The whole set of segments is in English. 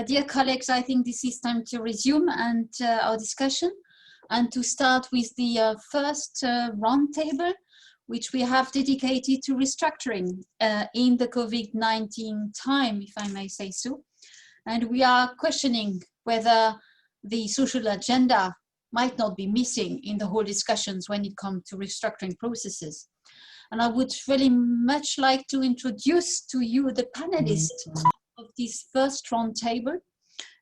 Dear colleagues, I think this is time to resume and our discussion, and to start with the first roundtable, which we have dedicated to restructuring in the COVID-19 time, if I may say so. And we are questioning whether the social agenda might not be missing in the whole discussions when it comes to restructuring processes. And I would really much like to introduce to you the panelists of this first roundtable.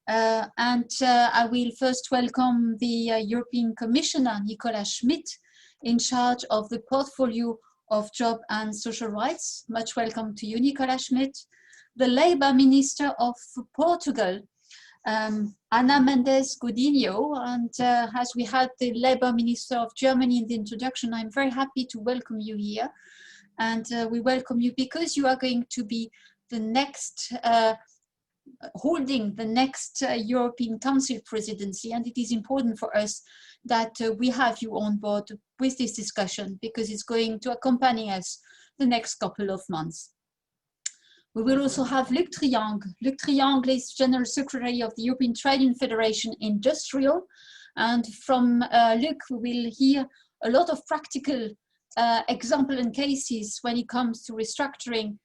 I will first welcome the European Commissioner, Nicolas Schmit, in charge of the portfolio of job and social rights. Much welcome to you, Nicolas Schmit. The Labour Minister of Portugal, Mendes Godinho, and as we had the Labour Minister of Germany in the introduction, I'm very happy to welcome you here. And we welcome you because you are going to be the next, holding the next European Council presidency, and it is important for us that we have you on board with this discussion because it's going to accompany us the next couple of months. We will also have Luc Triangle. Luc Triangle is General Secretary of the European Trading Federation IndustriAll, and from Luc we will hear a lot of practical examples and cases when it comes to restructuring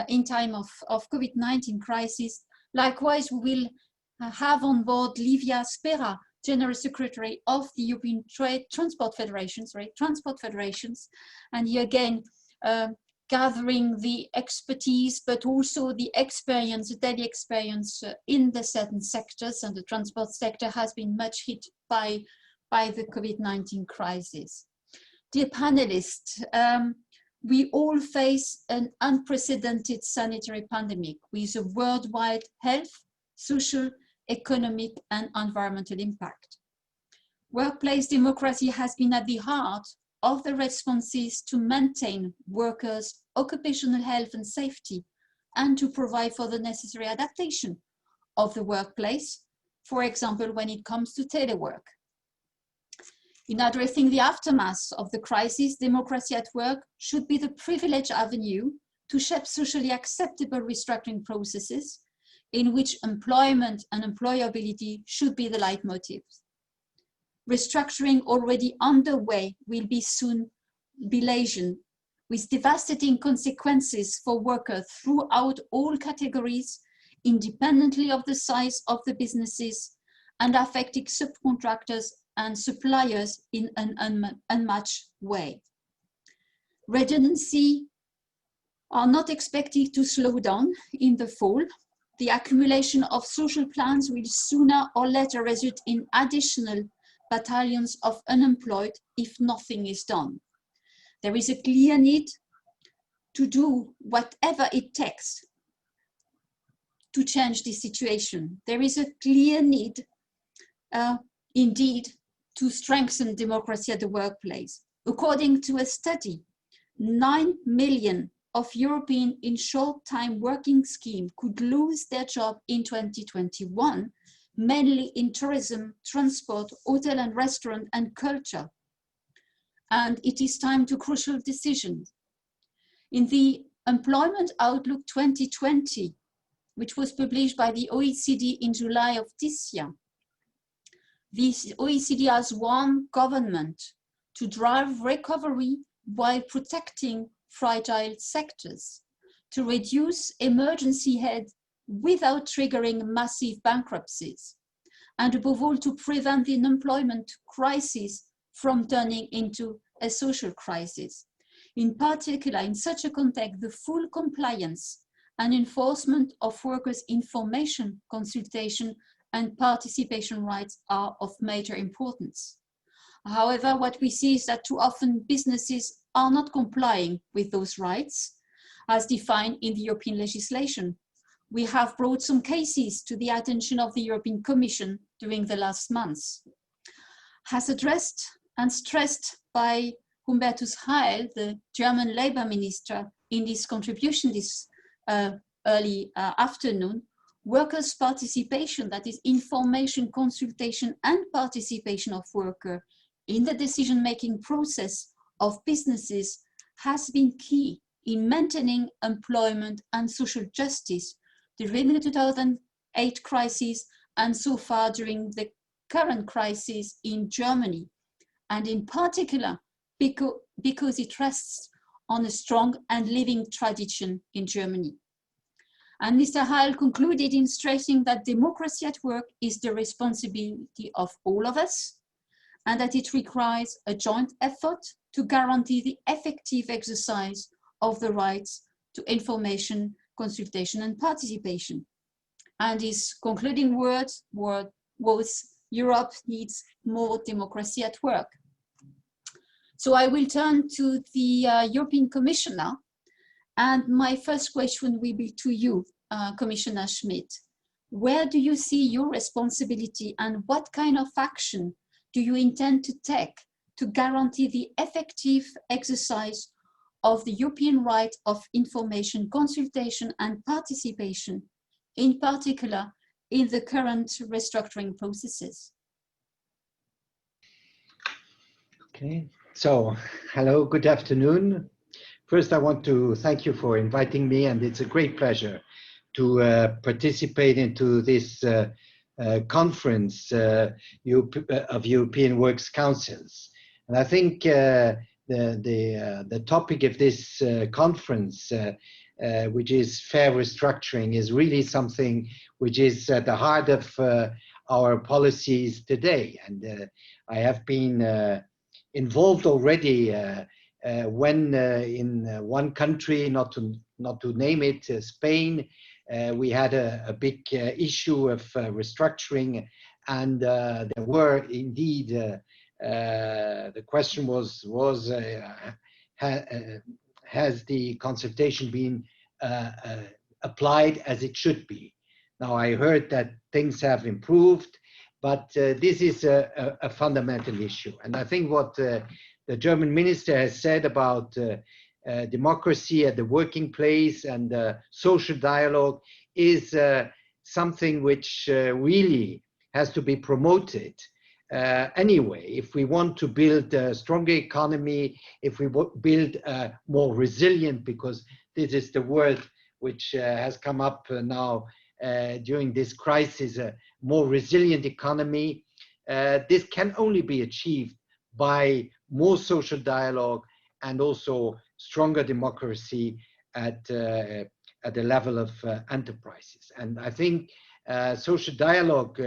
in time of COVID-19 crisis. Likewise, we will have on board Livia, Spera, General Secretary of the European Transport Federations, and here again, gathering the expertise, but also the experience, the daily experience in the certain sectors, and the transport sector has been much hit by the COVID-19 crisis. Dear panelists, we all face an unprecedented sanitary pandemic with a worldwide health, social, economic, and environmental impact. Workplace democracy has been at the heart of the responses to maintain workers' occupational health and safety, and to provide for the necessary adaptation of the workplace, for example, when it comes to telework. In addressing the aftermath of the crisis, democracy at work should be the privileged avenue to shape socially acceptable restructuring processes in which employment and employability should be the leitmotifs. Restructuring already underway will be soon be lesion, with devastating consequences for workers throughout all categories, independently of the size of the businesses, and affecting subcontractors and suppliers in an unmatched way. Redundancy are not expected to slow down in the fall. The accumulation of social plans will sooner or later result in additional battalions of unemployed if nothing is done. There is a clear need to do whatever it takes to change this situation. There is a clear need, indeed, to strengthen democracy at the workplace. According to a study, 9 million of European in short-time working scheme could lose their job in 2021, mainly in tourism, transport, hotel and restaurant, and culture. And it is time to crucial decisions. In the Employment Outlook 2020, which was published by the OECD in July of this year, the OECD has warned government to drive recovery while protecting fragile sectors, to reduce emergency aid without triggering massive bankruptcies, and above all to prevent the unemployment crisis from turning into a social crisis. In particular, in such a context, the full compliance and enforcement of workers' information, consultation, and participation rights are of major importance. However, what we see is that too often businesses are not complying with those rights as defined in the European legislation. We have brought some cases to the attention of the European Commission during the last months. As addressed and stressed by Hubertus Heil, the German Labour Minister, in his contribution this early afternoon, workers' participation, that is information, consultation and participation of workers in the decision-making process of businesses has been key in maintaining employment and social justice during the 8 crises, and so far during the current crisis in Germany, and in particular because it rests on a strong and living tradition in Germany. And Mr. Heil concluded in stressing that democracy at work is the responsibility of all of us, and that it requires a joint effort to guarantee the effective exercise of the rights to information, consultation, and participation. And his concluding words was, Europe needs more democracy at work. So I will turn to the European Commission now. And my first question will be to you, Commissioner Schmit. Where do you see your responsibility, and what kind of action do you intend to take to guarantee the effective exercise of the European right of information, consultation, and participation, in particular in the current restructuring processes? Okay, so hello, good afternoon. First, I want to thank you for inviting me, and it's a great pleasure to participate into this conference of European Works Councils. And I think the topic of this conference, which is fair restructuring, is really something which is at the heart of our policies today. And I have been involved already when in one country, not to name it, Spain, we had a big issue of restructuring, and there were indeed the question was has the consultation been applied as it should be? Now I heard that things have improved, but this is a fundamental issue, and I think what the German minister has said about democracy at the working place and social dialogue is something which really has to be promoted anyway. If we want to build a stronger economy, if we build a more resilient, because this is the word which has come up now during this crisis, a more resilient economy, this can only be achieved by more social dialogue and also stronger democracy at the level of enterprises. And I think social dialogue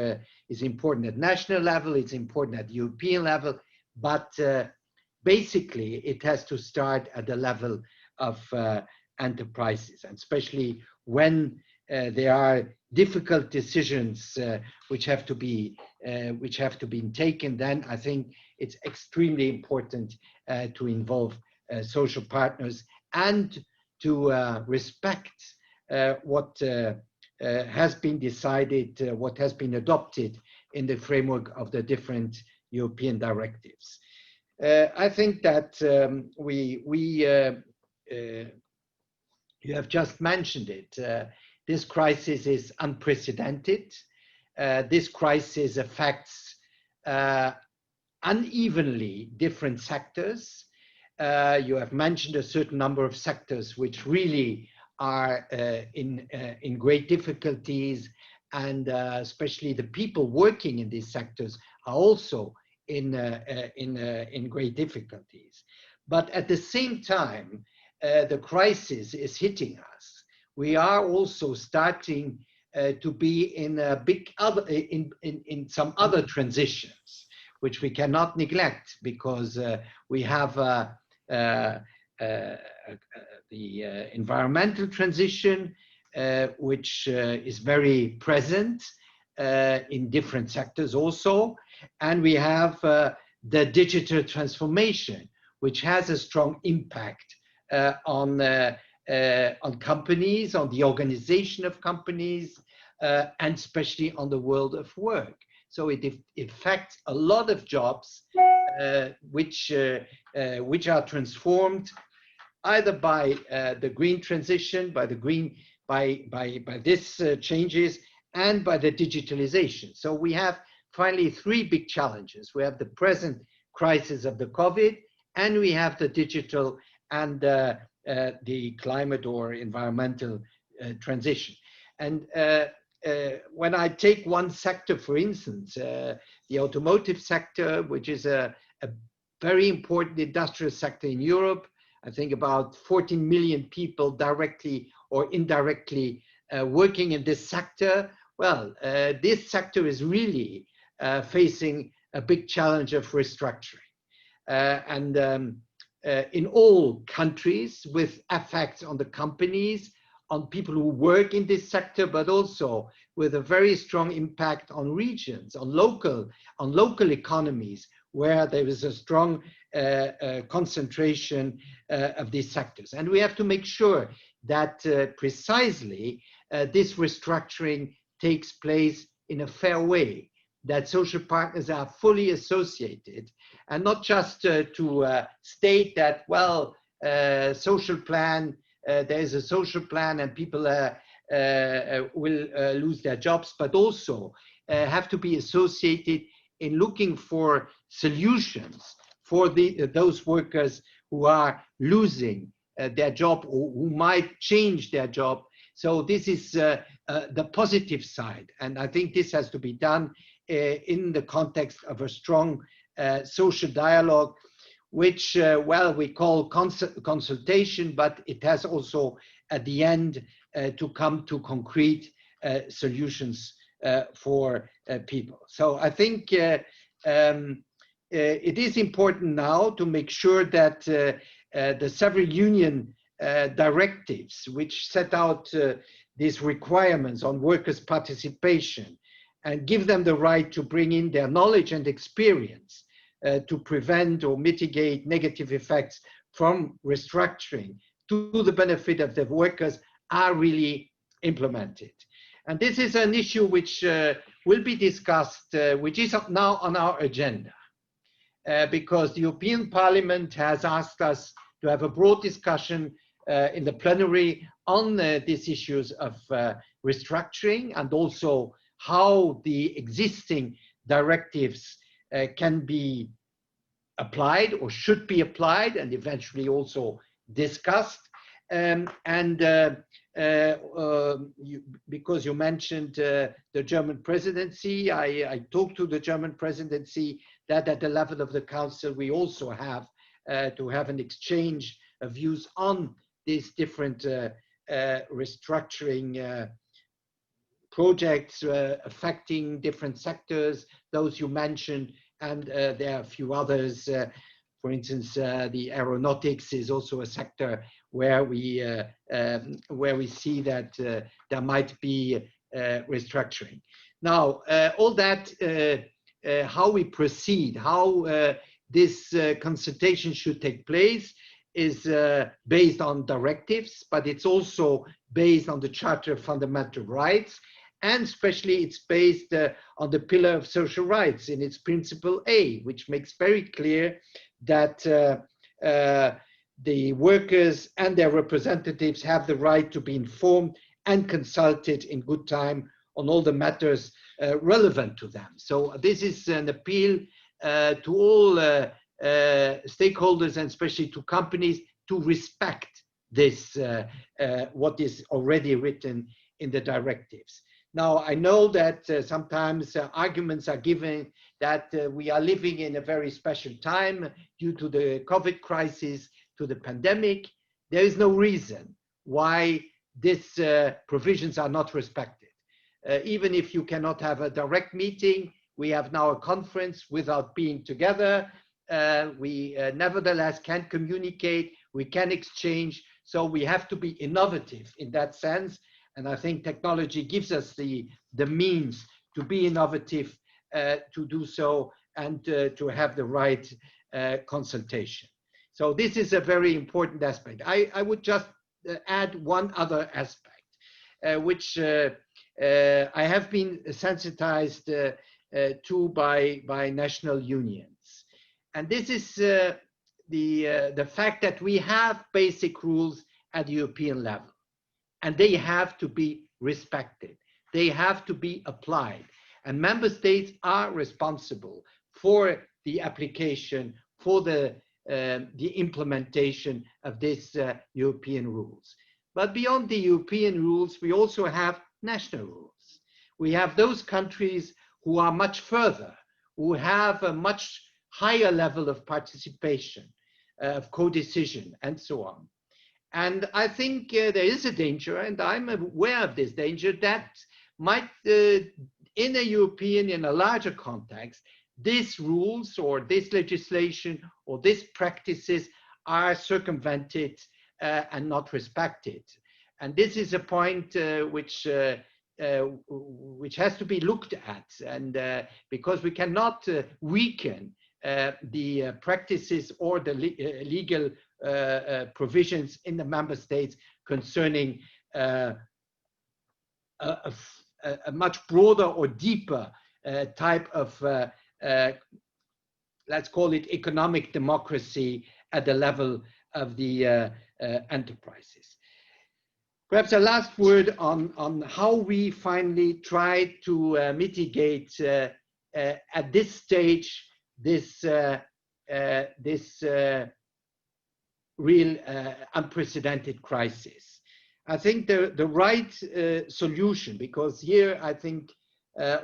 is important at national level, it's important at European level, but basically it has to start at the level of enterprises, and especially when there are difficult decisions which have to be taken, then I think it's extremely important to involve social partners and to respect what has been decided, what has been adopted in the framework of the different European directives. I think that you have just mentioned it. This crisis is unprecedented. This crisis affects unevenly different sectors. You have mentioned a certain number of sectors which really are in great difficulties, and especially the people working in these sectors are also in great difficulties. But at the same time, the crisis is hitting us. We are also starting to be in a big other in some other transitions, which we cannot neglect, because we have the environmental transition, which is very present in different sectors also, and we have the digital transformation, which has a strong impact on companies, on the organization of companies, and especially on the world of work. So it affects a lot of jobs which are transformed either by the green transition, by this changes, and by the digitalization. So we have finally three big challenges. We have the present crisis of the COVID, and we have the digital and the climate or environmental transition. And when I take one sector, for instance, the automotive sector, which is a very important industrial sector in Europe, I think about 14 million people directly or indirectly working in this sector. Well, this sector is really facing a big challenge of restructuring. In all countries, with effects on the companies, on people who work in this sector, but also with a very strong impact on regions, on local economies, where there is a strong concentration of these sectors. And we have to make sure that precisely this restructuring takes place in a fair way, that social partners are fully associated, and not just to state that, well, social plan, there is a social plan and people will lose their jobs, but also have to be associated in looking for solutions for those workers who are losing their job or who might change their job. So this is the positive side. And I think this has to be done in the context of a strong social dialogue, which, well, we call consultation, but it has also at the end to come to concrete solutions for people. So I think it is important now to make sure that the several union directives, which set out these requirements on workers' participation and give them the right to bring in their knowledge and experience to prevent or mitigate negative effects from restructuring to the benefit of the workers, are really implemented. And this is an issue which will be discussed, which is now on our agenda, because the European Parliament has asked us to have a broad discussion in the plenary on these issues of restructuring, and also how the existing directives can be applied or should be applied, and eventually also discussed. Because you mentioned the German presidency, I talked to the German presidency that at the level of the Council we also have to have an exchange of views on these different restructuring projects affecting different sectors, those you mentioned, and there are a few others. For instance, the aeronautics is also a sector where we see that there might be restructuring. Now, all that, how we proceed, how this consultation should take place, is based on directives, but it's also based on the Charter of Fundamental Rights, and especially it's based on the Pillar of Social Rights in its Principle A, which makes very clear that the workers and their representatives have the right to be informed and consulted in good time on all the matters relevant to them. So this is an appeal to all stakeholders, and especially to companies, to respect this, what is already written in the directives. Now, I know that sometimes arguments are given that we are living in a very special time due to the COVID crisis, to the pandemic. There is no reason why these provisions are not respected. Even if you cannot have a direct meeting, we have now a conference without being together. We nevertheless can communicate, we can exchange, so we have to be innovative in that sense. And I think technology gives us the means to be innovative, to do so, and to have the right consultation. So this is a very important aspect. I would just add one other aspect, which I have been sensitized to by national unions. And this is the fact that we have basic rules at the European level, and they have to be respected. They have to be applied. And member states are responsible for the application, for the implementation of these European rules. But beyond the European rules, we also have national rules. We have those countries who are much further, who have a much higher level of participation, of co-decision, and so on. And I think there is a danger, and I'm aware of this danger, that might, in a European, in a larger context, these rules or this legislation or these practices are circumvented and not respected. And this is a point which has to be looked at, and because we cannot weaken the practices or the legal provisions in the member states concerning a much broader or deeper type of, let's call it economic democracy at the level of the enterprises. Perhaps a last word on how we finally try to mitigate at this stage this real unprecedented crisis. I think the right solution, because here I think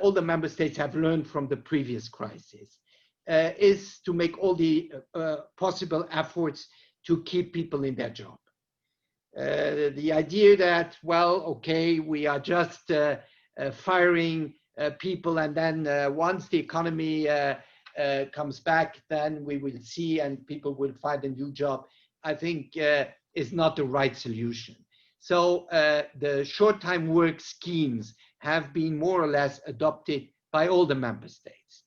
all the member states have learned from the previous crisis, is to make all the possible efforts to keep people in their job. The idea that, well, okay, we are just firing people, and then once the economy comes back, then we will see and people will find a new job, I think is not the right solution. So the short-time work schemes have been more or less adopted by all the member states.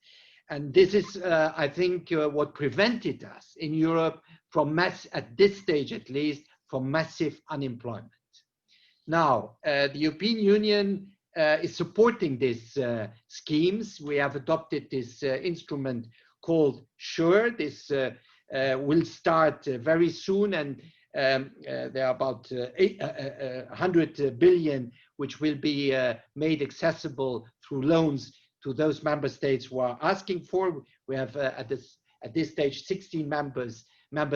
And this is, I think, what prevented us in Europe from at this stage at least, from massive unemployment. Now, the European Union is supporting these schemes. We have adopted this instrument called SURE. This will start very soon, and there are about 100 billion which will be made accessible through loans to those member states who are asking for. We have at this stage 16 member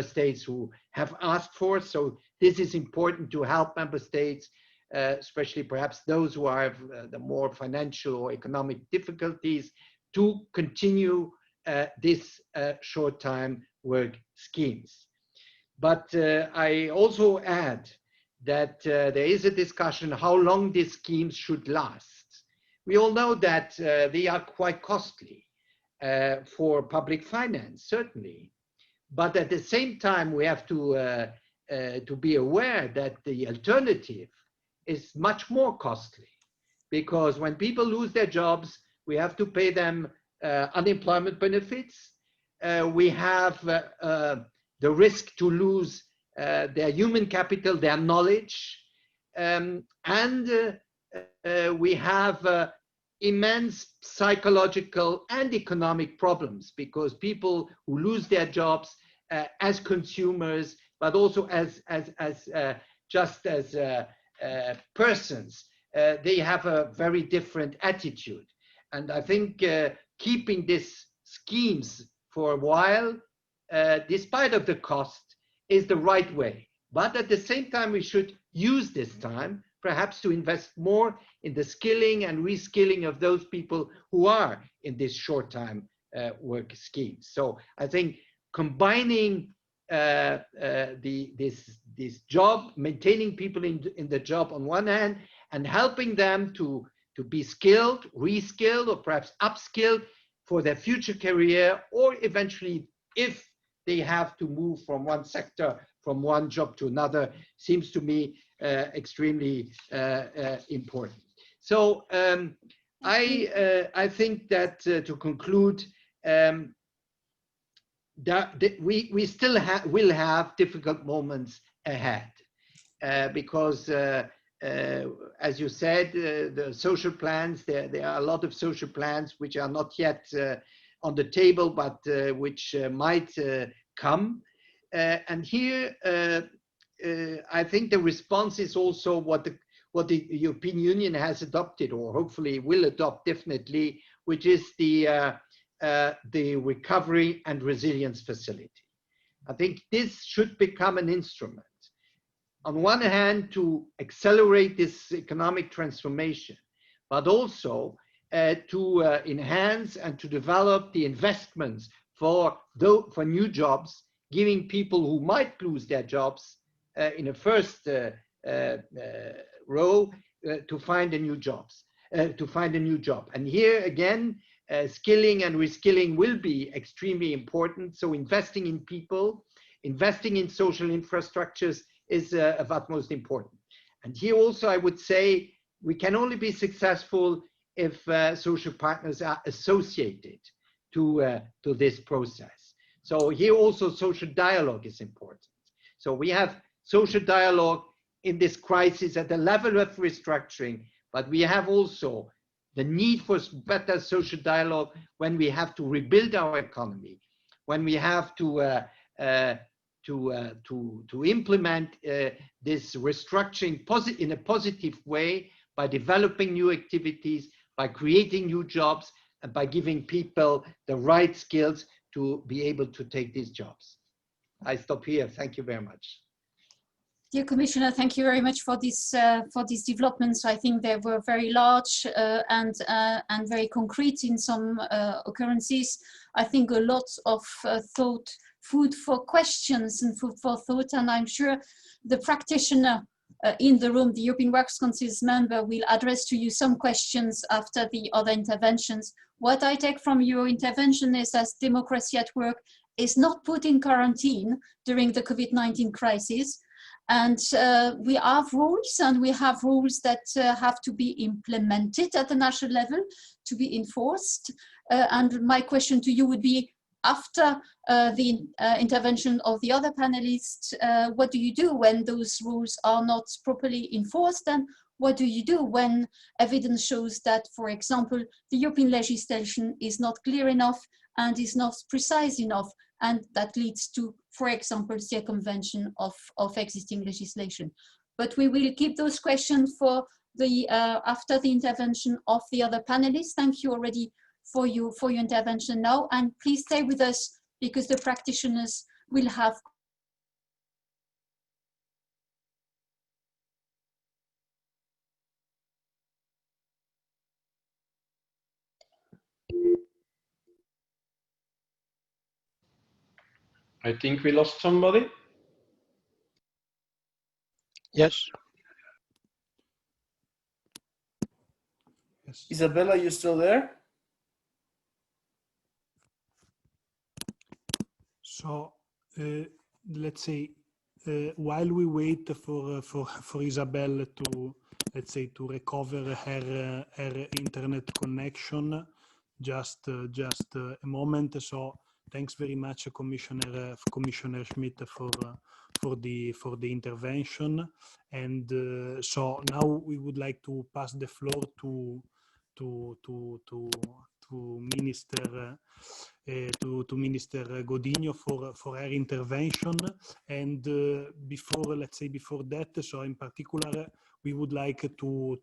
states who have asked for. So this is important to help member states, especially perhaps those who have the more financial or economic difficulties, to continue this short-time work schemes. But I also add that there is a discussion how long these schemes should last. We all know that they are quite costly for public finance, certainly. But at the same time, we have to be aware that the alternative is much more costly, because when people lose their jobs, we have to pay them unemployment benefits. We have the risk to lose their human capital, their knowledge, and we have immense psychological and economic problems, because people who lose their jobs as consumers, but also as persons, they have a very different attitude. And I think keeping these schemes for a while, despite of the cost, is the right way. But at the same time, we should use this time perhaps to invest more in the skilling and reskilling of those people who are in this short-time work schemes. So I think combining this job, maintaining people in the job on one hand, and helping them to be skilled, reskilled, or perhaps upskilled for their future career, or eventually if they have to move from one sector, from one job to another, seems to me extremely important. So I think that to conclude, that we still will have difficult moments ahead, because as you said, the social plans, there are a lot of social plans which are not yet on the table, but which might come. And here, I think the response is also what the European Union has adopted, or hopefully will adopt definitely, which is the Recovery and Resilience Facility. I think this should become an instrument, on one hand, to accelerate this economic transformation, but also to enhance and to develop the investments for new jobs, giving people who might lose their jobs in the first row to find a new job. And here again, skilling and reskilling will be extremely important. So investing in people, investing in social infrastructures is of utmost importance. And here also I would say we can only be successful if social partners are associated to this process. So here also social dialogue is important. So we have social dialogue in this crisis at the level of restructuring, but we have also the need for better social dialogue when we have to rebuild our economy, when we have to implement this restructuring in a positive way by developing new activities, by creating new jobs, and by giving people the right skills to be able to take these jobs. I stop here. Thank you very much. Dear Commissioner, thank you very much for these developments. I think they were very large and very concrete in some occurrences. I think a lot of food for questions and food for thought, and I'm sure the practitioner in the room, the European Works Council's member, will address to you some questions after the other interventions. What I take from your intervention is that democracy at work is not put in quarantine during the COVID-19 crisis. And we have rules, and we have rules that have to be implemented at the national level to be enforced. And my question to you would be, after the intervention of the other panelists, what do you do when those rules are not properly enforced? And what do you do when evidence shows that, for example, the European legislation is not clear enough and is not precise enough, and that leads to, for example, circumvention of existing legislation? But we will keep those questions for the after the intervention of the other panelists. Thank you already for your intervention now, and please stay with us because the practitioners will have I think we lost somebody. Yes. Yes. Isabella, you still there? So let's say while we wait for Isabella to, let's say, to recover her internet connection, just a moment. So thanks very much, Commissioner Schmit, for the intervention. And so now we would like to pass the floor to Minister Godinho for her intervention. And before that, so in particular, we would like to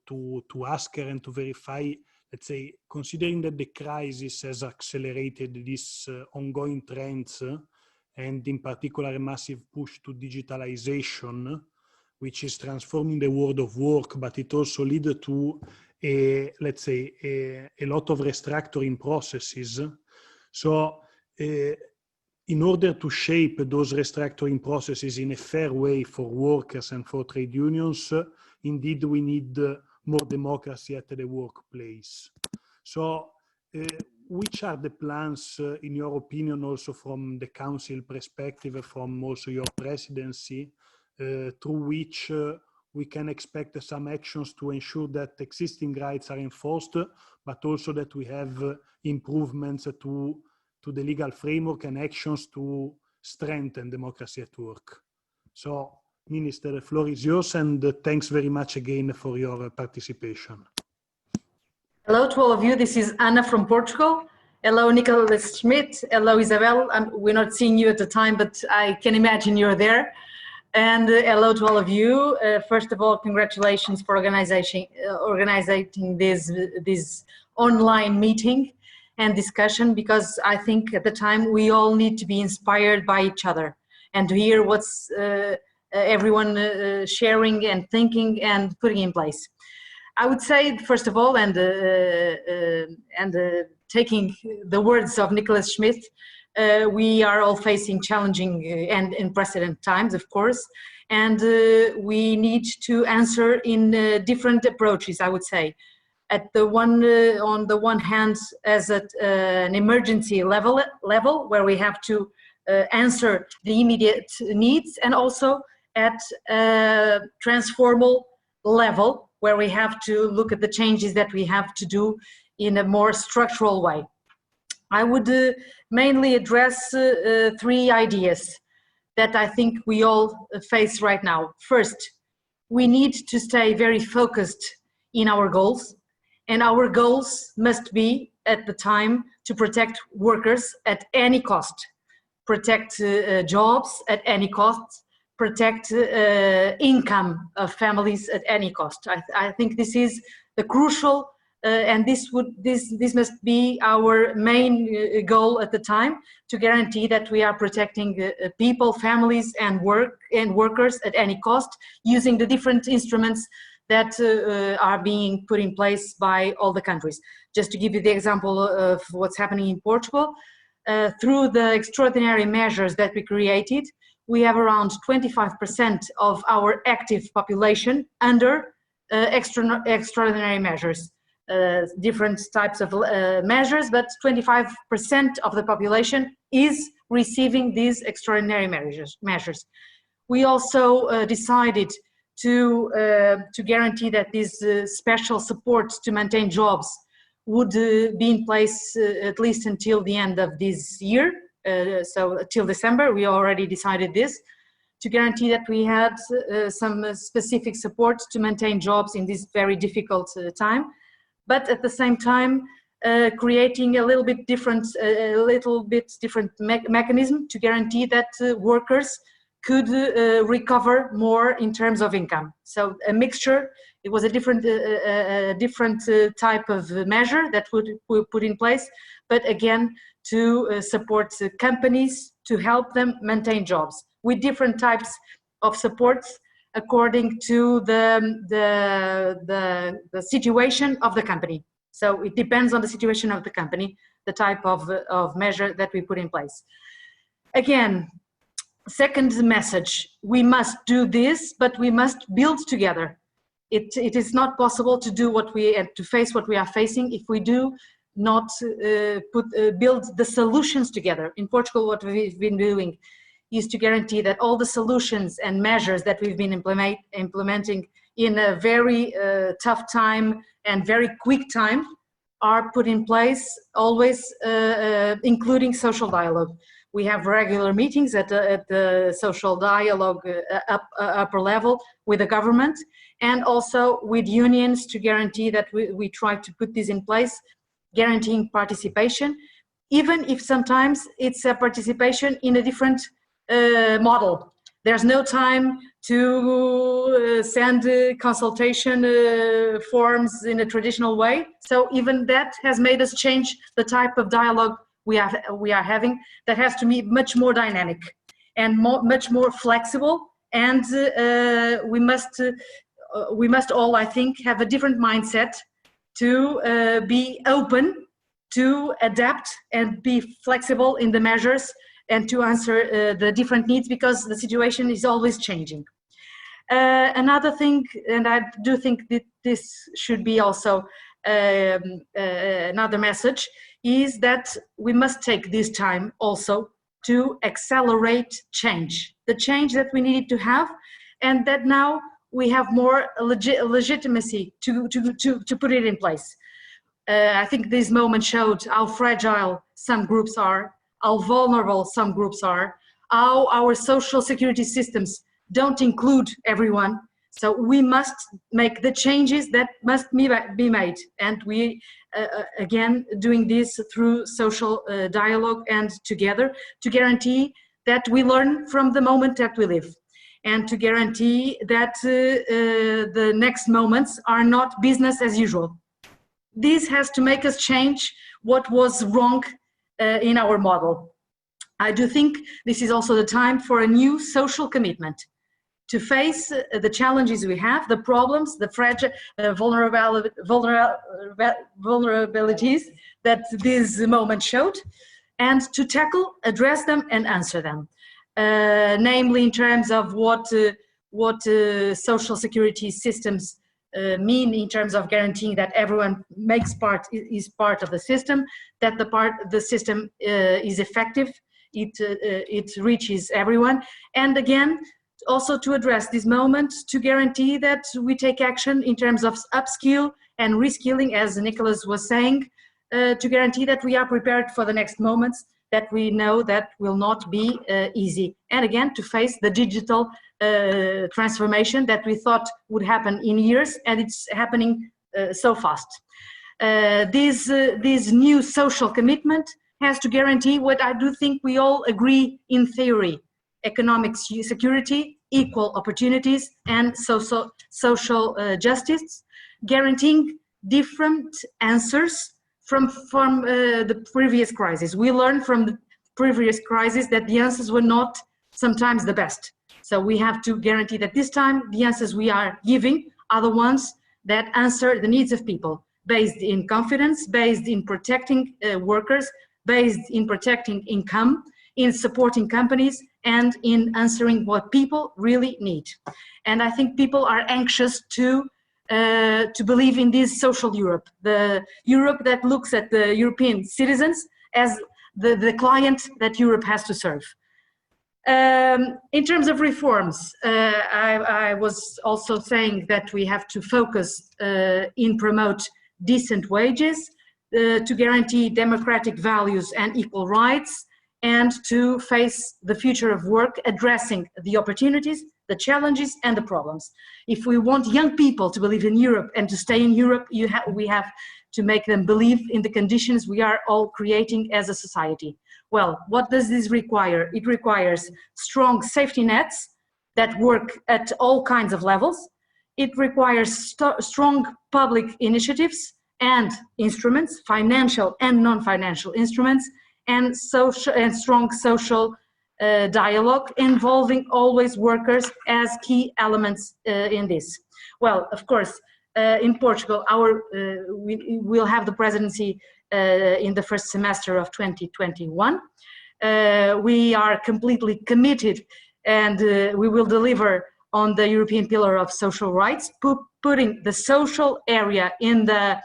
ask her and to verify, let's say, considering that the crisis has accelerated these ongoing trends, and in particular a massive push to digitalization, which is transforming the world of work, but it also leads to let's say a lot of restructuring processes. So in order to shape those restructuring processes in a fair way for workers and for trade unions, indeed we need more democracy at the workplace. So which are the plans, in your opinion, also from the Council perspective, from also your presidency, through which we can expect some actions to ensure that existing rights are enforced, but also that we have improvements to the legal framework and actions to strengthen democracy at work? So, Minister, the floor is yours, and thanks very much again for your participation. Hello to all of you. This is Anna from Portugal. Hello, Nicolas Schmit. Hello, Isabel. We're not seeing you at the time, but I can imagine you're there. And hello to all of you. First of all, congratulations for organizing this online meeting and discussion, because I think at the time we all need to be inspired by each other and to hear what's everyone sharing and thinking and putting in place. I would say, first of all, and taking the words of Nicolas Schmit, we are all facing challenging and unprecedented times, of course, and we need to answer in different approaches, I would say. On the one hand, as at an emergency level, where we have to answer the immediate needs, and also at a transformal level, where we have to look at the changes that we have to do in a more structural way. I would mainly address three ideas that I think we all face right now. First, we need to stay very focused in our goals, and our goals must be at the time to protect workers at any cost, protect jobs at any cost, protect income of families at any cost. I think this is the crucial, and this must be our main goal at the time, to guarantee that we are protecting people, families, and workers at any cost, using the different instruments that are being put in place by all the countries. Just to give you the example of what's happening in Portugal, through the extraordinary measures that we created, we have around 25% of our active population under extraordinary measures. Different types of measures, but 25% of the population is receiving these extraordinary measures. We also decided to guarantee that these special supports to maintain jobs would be in place at least until the end of this year. So till December, we already decided this, to guarantee that we had some specific support to maintain jobs in this very difficult time. But at the same time, creating a little bit different mechanism to guarantee that workers could recover more in terms of income. So a mixture. It was a different type of measure that we put in place, but again, to support companies, to help them maintain jobs with different types of supports according to the situation of the company. So it depends on the situation of the company, the type of measure that we put in place. Again, second message, we must do this, but we must build together. It is not possible to do to face what we are facing if we do not build the solutions together. In Portugal, what we've been doing is to guarantee that all the solutions and measures that we've been implementing in a very tough time and very quick time are put in place, always including social dialogue. We have regular meetings at the social dialogue upper level with the government, and also with unions, to guarantee that we try to put this in place, guaranteeing participation, even if sometimes it's a participation in a different model. There's no time to send consultation forms in a traditional way. So even that has made us change the type of dialogue we are having, that has to be much more dynamic and much more flexible. And we must all, I think, have a different mindset to be open to adapt and be flexible in the measures and to answer the different needs, because the situation is always changing. Another thing, and I do think that this should be also another message, is that we must take this time also to accelerate change. The change that we needed to have, and that now we have more legitimacy to put it in place. I think this moment showed how fragile some groups are, how vulnerable some groups are, how our social security systems don't include everyone. So we must make the changes that must be made. And we, again, doing this through social dialogue and together, to guarantee that we learn from the moment that we live, and to guarantee that the next moments are not business as usual. This has to make us change what was wrong in our model. I do think this is also the time for a new social commitment. to face the challenges we have, the problems, the fragile vulnerabilities that this moment showed, and to tackle, address them, and answer them. Namely, in terms of what social security systems mean in terms of guaranteeing that everyone is part of the system, that the system is effective, it reaches everyone, and again, also to address this moment to guarantee that we take action in terms of upskill and reskilling, as Nicolas was saying, to guarantee that we are prepared for the next moments that we know that will not be easy. And again, to face the digital transformation that we thought would happen in years, and it's happening so fast. This new social commitment has to guarantee what I do think we all agree in theory: economic security, equal opportunities, and social justice, guaranteeing different answers from the previous crisis. We learned from the previous crisis that the answers were not sometimes the best. So we have to guarantee that this time the answers we are giving are the ones that answer the needs of people, based in confidence, based in protecting workers, based in protecting income, in supporting companies, and in answering what people really need. And I think people are anxious to believe in this social Europe, the Europe that looks at the European citizens as the client that Europe has to serve. In terms of reforms, I was also saying that we have to focus in promote decent wages, to guarantee democratic values and equal rights, and to face the future of work, addressing the opportunities, the challenges, and the problems. If we want young people to believe in Europe and to stay in Europe, we have to make them believe in the conditions we are all creating as a society. Well, what does this require? It requires strong safety nets that work at all kinds of levels. It requires strong public initiatives and instruments, financial and non-financial instruments, and strong social dialogue involving always workers as key elements in this. Well, of course, in Portugal, we will have the presidency in the first semester of 2021. We are completely committed, and we will deliver on the European Pillar of Social Rights, putting the social area in the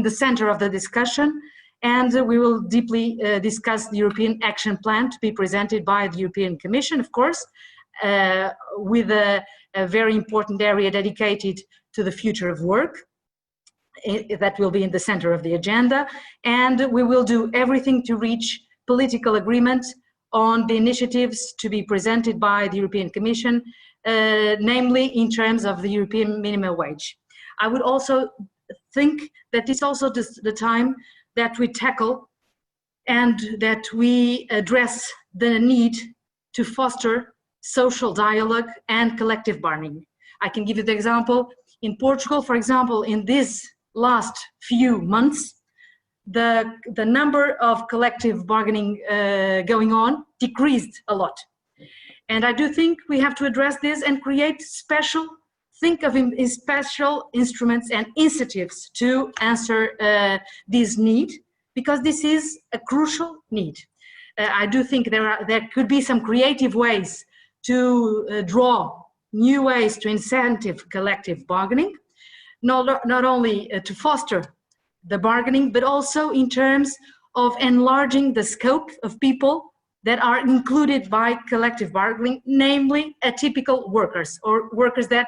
center of the discussion. And we will deeply discuss the European Action Plan to be presented by the European Commission, of course, with a very important area dedicated to the future of work. That will be in the center of the agenda. And we will do everything to reach political agreement on the initiatives to be presented by the European Commission, namely in terms of the European minimum wage. I would also think that it's also the time that we tackle and that we address the need to foster social dialogue and collective bargaining. I can give you the example. In Portugal, for example, in these last few months, the number of collective bargaining going on decreased a lot. And I do think we have to address this and create special instruments and incentives to answer this need, because this is a crucial need. I do think there could be some creative ways to draw new ways to incentive collective bargaining, not only to foster the bargaining, but also in terms of enlarging the scope of people that are included by collective bargaining, namely atypical workers or workers that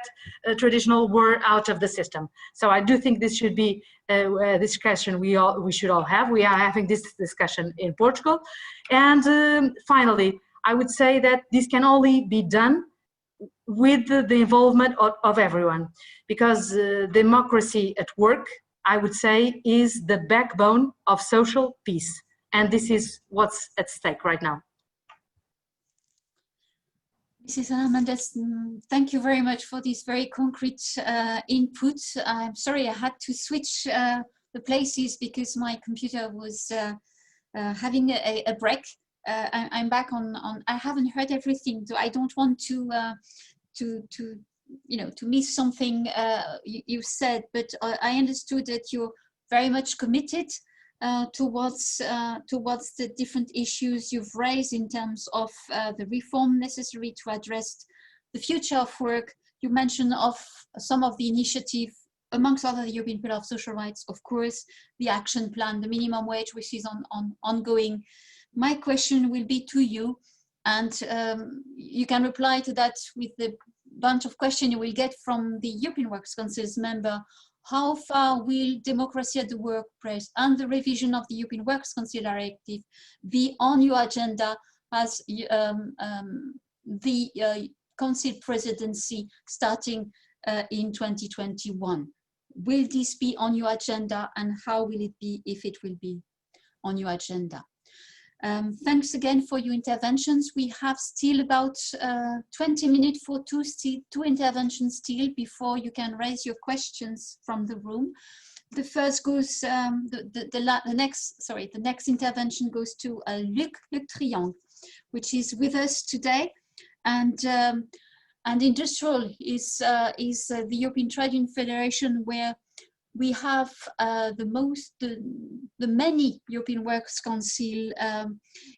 traditionally were out of the system. So I do think this should be a discussion we should all have. We are having this discussion in Portugal. And finally, I would say that this can only be done with the involvement of everyone, because democracy at work, I would say, is the backbone of social peace. And this is what's at stake right now. Mrs. Mendes, thank you very much for this very concrete input. I'm sorry I had to switch the places because my computer was having a break. I'm back on. I haven't heard everything, so I don't want to to miss something you said, but I understood that you're very much committed towards the different issues you've raised in terms of the reform necessary to address the future of work. You mentioned of some of the initiative, amongst other the European Pillar of Social Rights, of course, the action plan, the minimum wage, which is ongoing. My question will be to you, and you can reply to that with the bunch of questions you will get from the European Works Council's member. How far will democracy at the workplace and the revision of the European Works Council Directive be on your agenda as the Council presidency starting in 2021? Will this be on your agenda, and how will it be if it will be on your agenda? Thanks again for your interventions. We have still about 20 minutes for two interventions still before you can raise your questions from the room. The first goes, the next intervention goes to Luc Triangle, which is with us today, and IndustriAll is the European Trade Union Federation, where we have the many European Works Council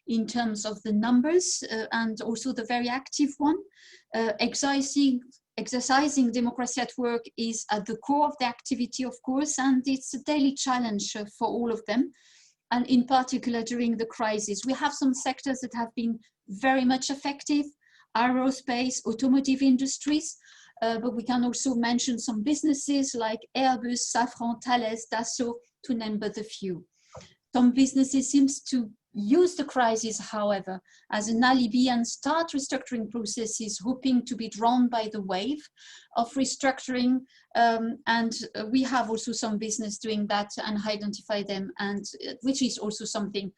in terms of the numbers, and also the very active one. Exercising democracy at work is at the core of the activity, of course, and it's a daily challenge for all of them, and in particular during the crisis. We have some sectors that have been very much affected: aerospace, automotive industries, but we can also mention some businesses like Airbus, Safran, Thales, Dassault, to name but a few. Some businesses seem to use the crisis, however, as an alibi and start restructuring processes, hoping to be drawn by the wave of restructuring. And we have also some business doing that and identify them, and which is also something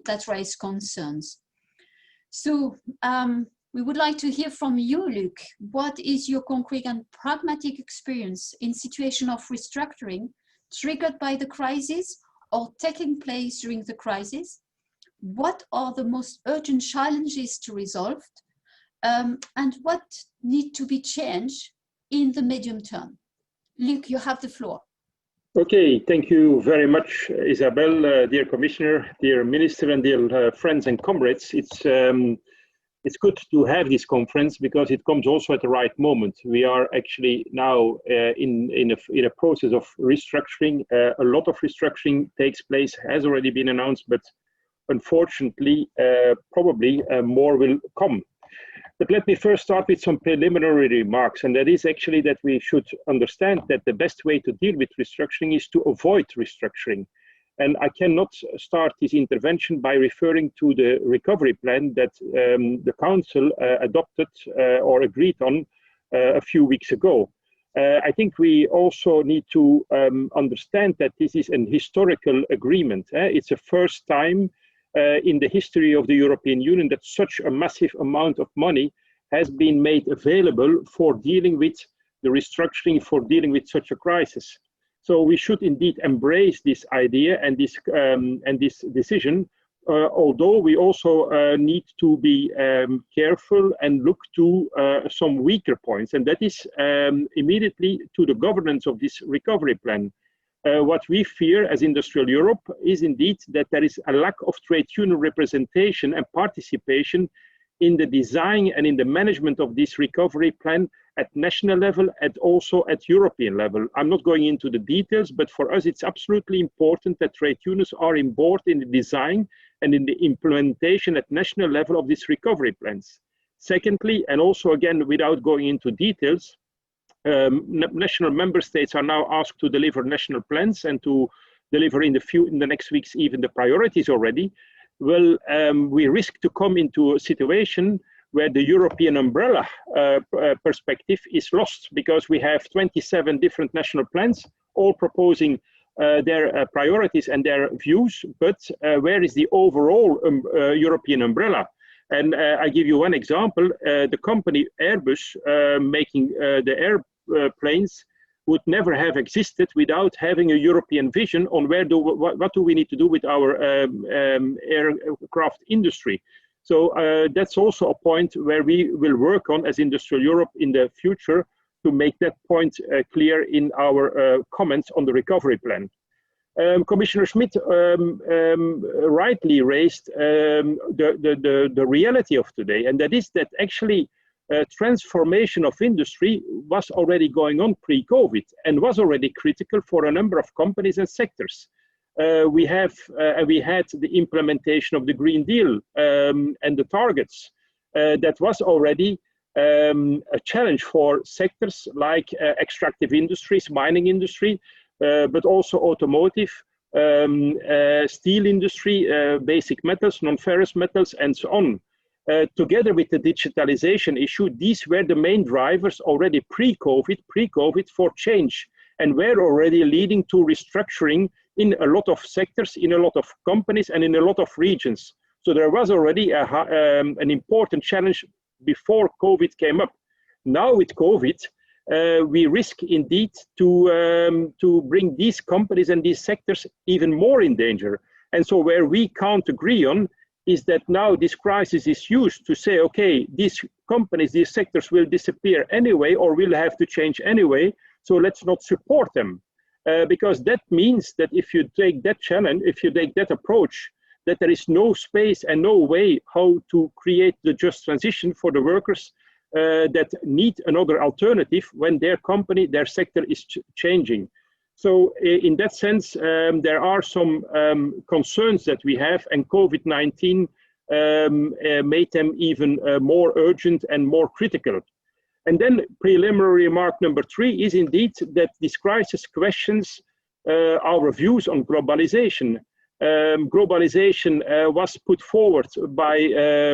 that raises concerns. So, we would like to hear from you, Luc. What is your concrete and pragmatic experience in situation of restructuring triggered by the crisis or taking place during the crisis? What are the most urgent challenges to resolve? And what need to be changed in the medium term? Luc, you have the floor. Okay, thank you very much, Isabel, dear Commissioner, dear Minister, and dear friends and comrades. It's good to have this conference because it comes also at the right moment. We are actually now in a process of restructuring. A lot of restructuring takes place, has already been announced, but unfortunately, probably more will come. But let me first start with some preliminary remarks, and that is actually that we should understand that the best way to deal with restructuring is to avoid restructuring. And I cannot start this intervention by referring to the recovery plan that the Council adopted or agreed on a few weeks ago. I think we also need to understand that this is an historical agreement. It's the first time in the history of the European Union that such a massive amount of money has been made available for dealing with the restructuring, for dealing with such a crisis. So we should indeed embrace this idea and this decision, although we also need to be careful and look to some weaker points, and that is immediately to the governance of this recovery plan. What we fear as IndustriAll Europe is indeed that there is a lack of trade union representation and participation in the design and in the management of this recovery plan at national level and also at European level. I'm not going into the details, but for us it's absolutely important that trade unions are on board in the design and in the implementation at national level of these recovery plans. Secondly, and also again without going into details, national member states are now asked to deliver national plans and to deliver in the next weeks even the priorities already. Well, we risk to come into a situation where the European umbrella perspective is lost, because we have 27 different national plans, all proposing their priorities and their views, but where is the overall European umbrella? And I give you one example. The company Airbus making the airplanes would never have existed without having a European vision on what do we need to do with our aircraft industry. So that's also a point where we will work on as Industrial Europe in the future to make that point clear in our comments on the recovery plan. Commissioner Schmit rightly raised the reality of today, and that is that actually transformation of industry was already going on pre-COVID and was already critical for a number of companies and sectors. We had the implementation of the Green Deal and the targets. That was already a challenge for sectors like extractive industries, mining industry, but also automotive, steel industry, basic metals, non-ferrous metals, and so on. Together with the digitalization issue, these were the main drivers already pre-COVID for change, and were already leading to restructuring in a lot of sectors, in a lot of companies, and in a lot of regions. So there was already an important challenge before COVID came up. Now with COVID, we risk indeed to bring these companies and these sectors even more in danger. And so where we can't agree on is that now this crisis is used to say, okay, these companies, these sectors will disappear anyway, or will have to change anyway, so let's not support them. Because that means that if you take that challenge, if you take that approach, that there is no space and no way how to create the just transition for the workers that need another alternative when their company, their sector is changing. So in that sense, there are some concerns that we have, and COVID-19 made them even more urgent and more critical. And then preliminary remark number 3 is indeed that this crisis questions our views on globalization. Globalization was put forward by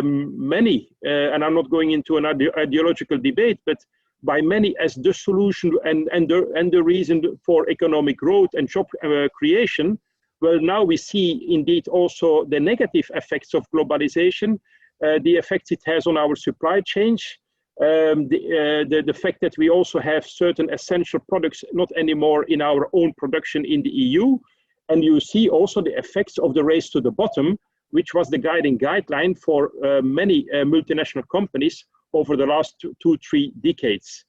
many, and I'm not going into an ideological debate, but by many as the solution and the reason for economic growth and job creation. Well, now we see indeed also the negative effects of globalization, the effects it has on our supply chain, the fact that we also have certain essential products not anymore in our own production in the EU. And you see also the effects of the race to the bottom, which was the guiding guideline for many multinational companies over the last 2-3 decades.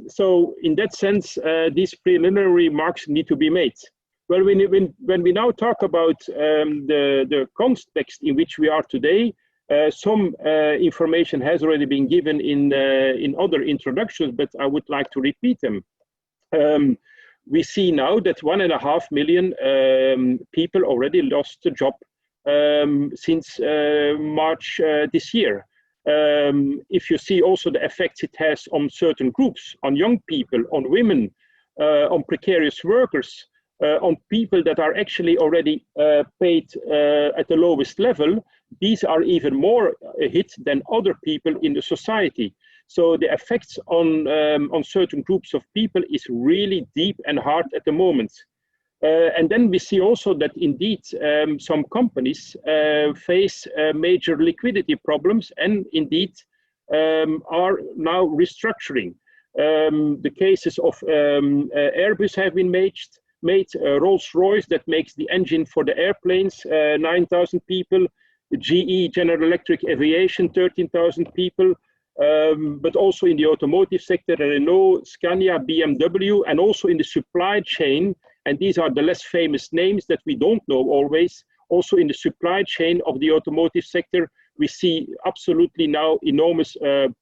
So in that sense, these preliminary remarks need to be made. Well, when we now talk about the context in which we are today, some information has already been given in other introductions, but I would like to repeat them. We see now that 1.5 million people already lost a job since March this year. If you see also the effects it has on certain groups, on young people, on women, on precarious workers, on people that are actually already paid at the lowest level, these are even more hit than other people in the society. So the effects on certain groups of people is really deep and hard at the moment. And then we see also that indeed some companies face major liquidity problems and indeed are now restructuring. The cases of Airbus have been made, Rolls-Royce that makes the engine for the airplanes, 9,000 people, GE, General Electric Aviation, 13,000 people, but also in the automotive sector, Renault, Scania, BMW, and also in the supply chain, and these are the less famous names that we don't know always, also in the supply chain of the automotive sector, we see absolutely now enormous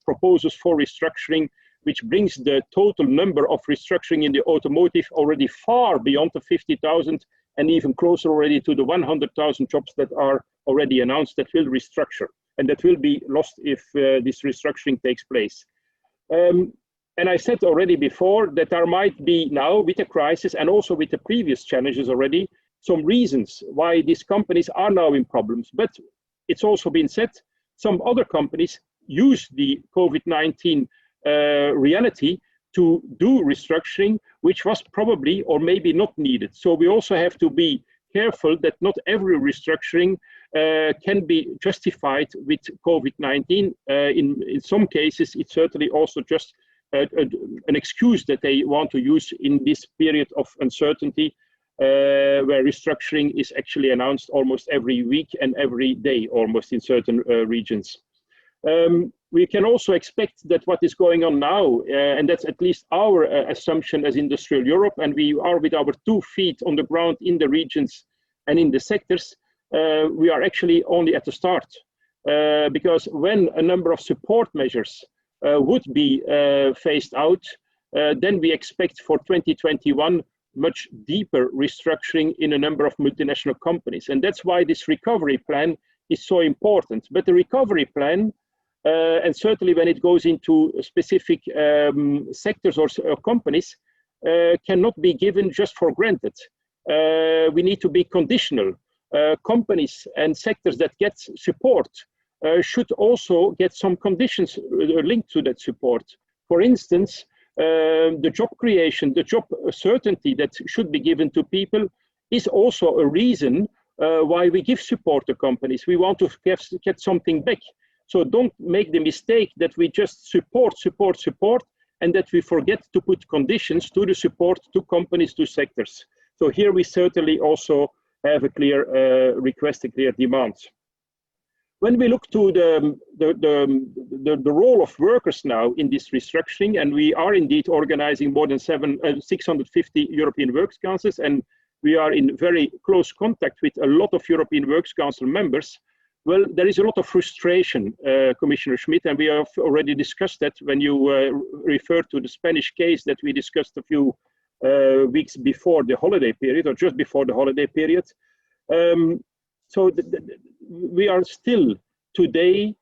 proposals for restructuring, which brings the total number of restructuring in the automotive already far beyond the 50,000 and even closer already to the 100,000 jobs that are already announced that will restructure and that will be lost if this restructuring takes place. And I said already before that there might be now with the crisis and also with the previous challenges already some reasons why these companies are now in problems. But it's also been said some other companies use the COVID-19 reality to do restructuring, which was probably or maybe not needed. So we also have to be careful that not every restructuring can be justified with COVID-19. In some cases, it's certainly also just an excuse that they want to use in this period of uncertainty where restructuring is actually announced almost every week and every day, almost in certain regions. We can also expect that what is going on now, and that's at least our assumption as Industrial Europe, and we are with our 2 feet on the ground in the regions and in the sectors, we are actually only at the start. Because when a number of support measures would be phased out, then we expect for 2021 much deeper restructuring in a number of multinational companies. And that's why this recovery plan is so important. But the recovery plan, and certainly when it goes into specific sectors or companies, cannot be given just for granted. We need to be conditional. Companies and sectors that get support should also get some conditions linked to that support. For instance, the job creation, the job certainty that should be given to people is also a reason why we give support to companies. We want to get something back. So don't make the mistake that we just support, and that we forget to put conditions to the support to companies, to sectors. So here we certainly also have a clear request, a clear demand. When we look to the role of workers now in this restructuring, and we are indeed organizing more than 650 European Works Councils, and we are in very close contact with a lot of European Works Council members, well, there is a lot of frustration, Commissioner Schmit, and we have already discussed that when you referred to the Spanish case that we discussed a few weeks before the holiday period, or just before the holiday period. So we are still today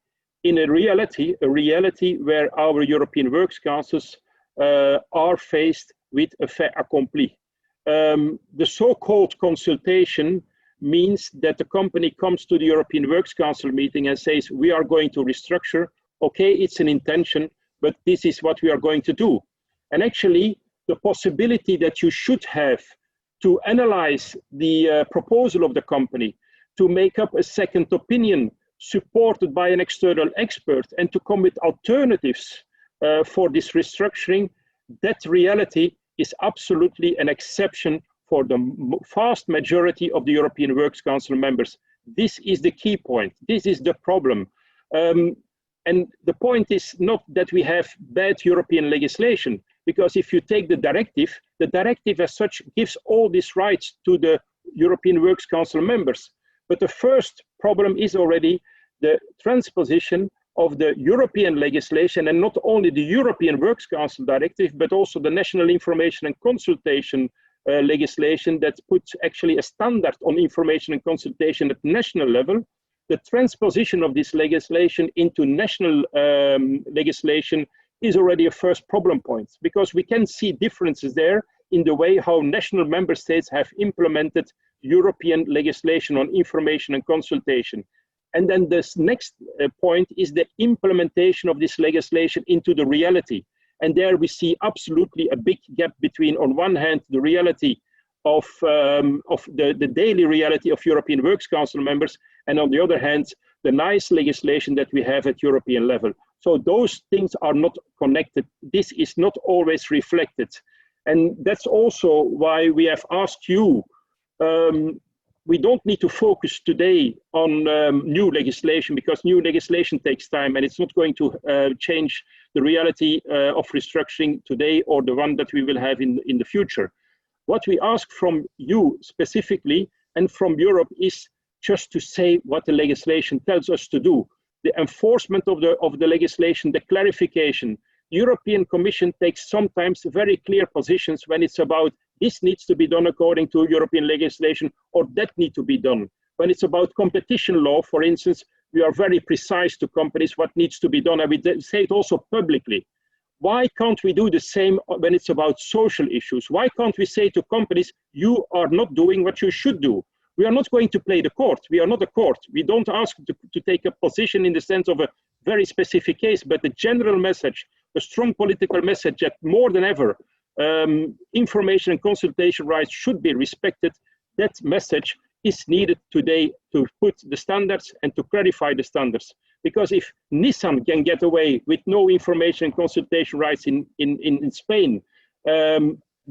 in a reality where our European Works Councils are faced with a fait accompli. The so-called consultation means that the company comes to the European Works Council meeting and says, we are going to restructure. Okay, it's an intention, but this is what we are going to do. And actually, the possibility that you should have to analyze the proposal of the company, to make up a second opinion supported by an external expert, and to come with alternatives for this restructuring, that reality is absolutely an exception for the vast majority of the European Works Council members. This is the key point. This is the problem. And the point is not that we have bad European legislation, because if you take the directive as such gives all these rights to the European Works Council members. But the first problem is already the transposition of the European legislation, and not only the European Works Council Directive, but also the National Information and Consultation legislation that puts actually a standard on information and consultation at national level. The transposition of this legislation into national legislation is already a first problem point, because we can see differences there in the way how national member states have implemented European legislation on information and consultation. And then this next point is the implementation of this legislation into the reality. And there we see absolutely a big gap between, on one hand, the reality of the daily reality of European Works Council members, and on the other hand, the nice legislation that we have at European level. So those things are not connected. This is not always reflected. And that's also why we have asked you, we don't need to focus today on new legislation, because new legislation takes time and it's not going to change the reality of restructuring today or the one that we will have in the future. What we ask from you specifically and from Europe is just to say what the legislation tells us to do. The enforcement of the legislation, the clarification. The European Commission takes sometimes very clear positions when it's about this needs to be done according to European legislation, or that need to be done. When it's about competition law, for instance, we are very precise to companies what needs to be done, and we say it also publicly. Why can't we do the same when it's about social issues? Why can't we say to companies, you are not doing what you should do? We are not going to play the court. We are not a court. We don't ask to take a position in the sense of a very specific case, but the general message, a strong political message that more than ever, information and consultation rights should be respected. That message is needed today to put the standards and to clarify the standards. Because if Nissan can get away with no information and consultation rights in Spain,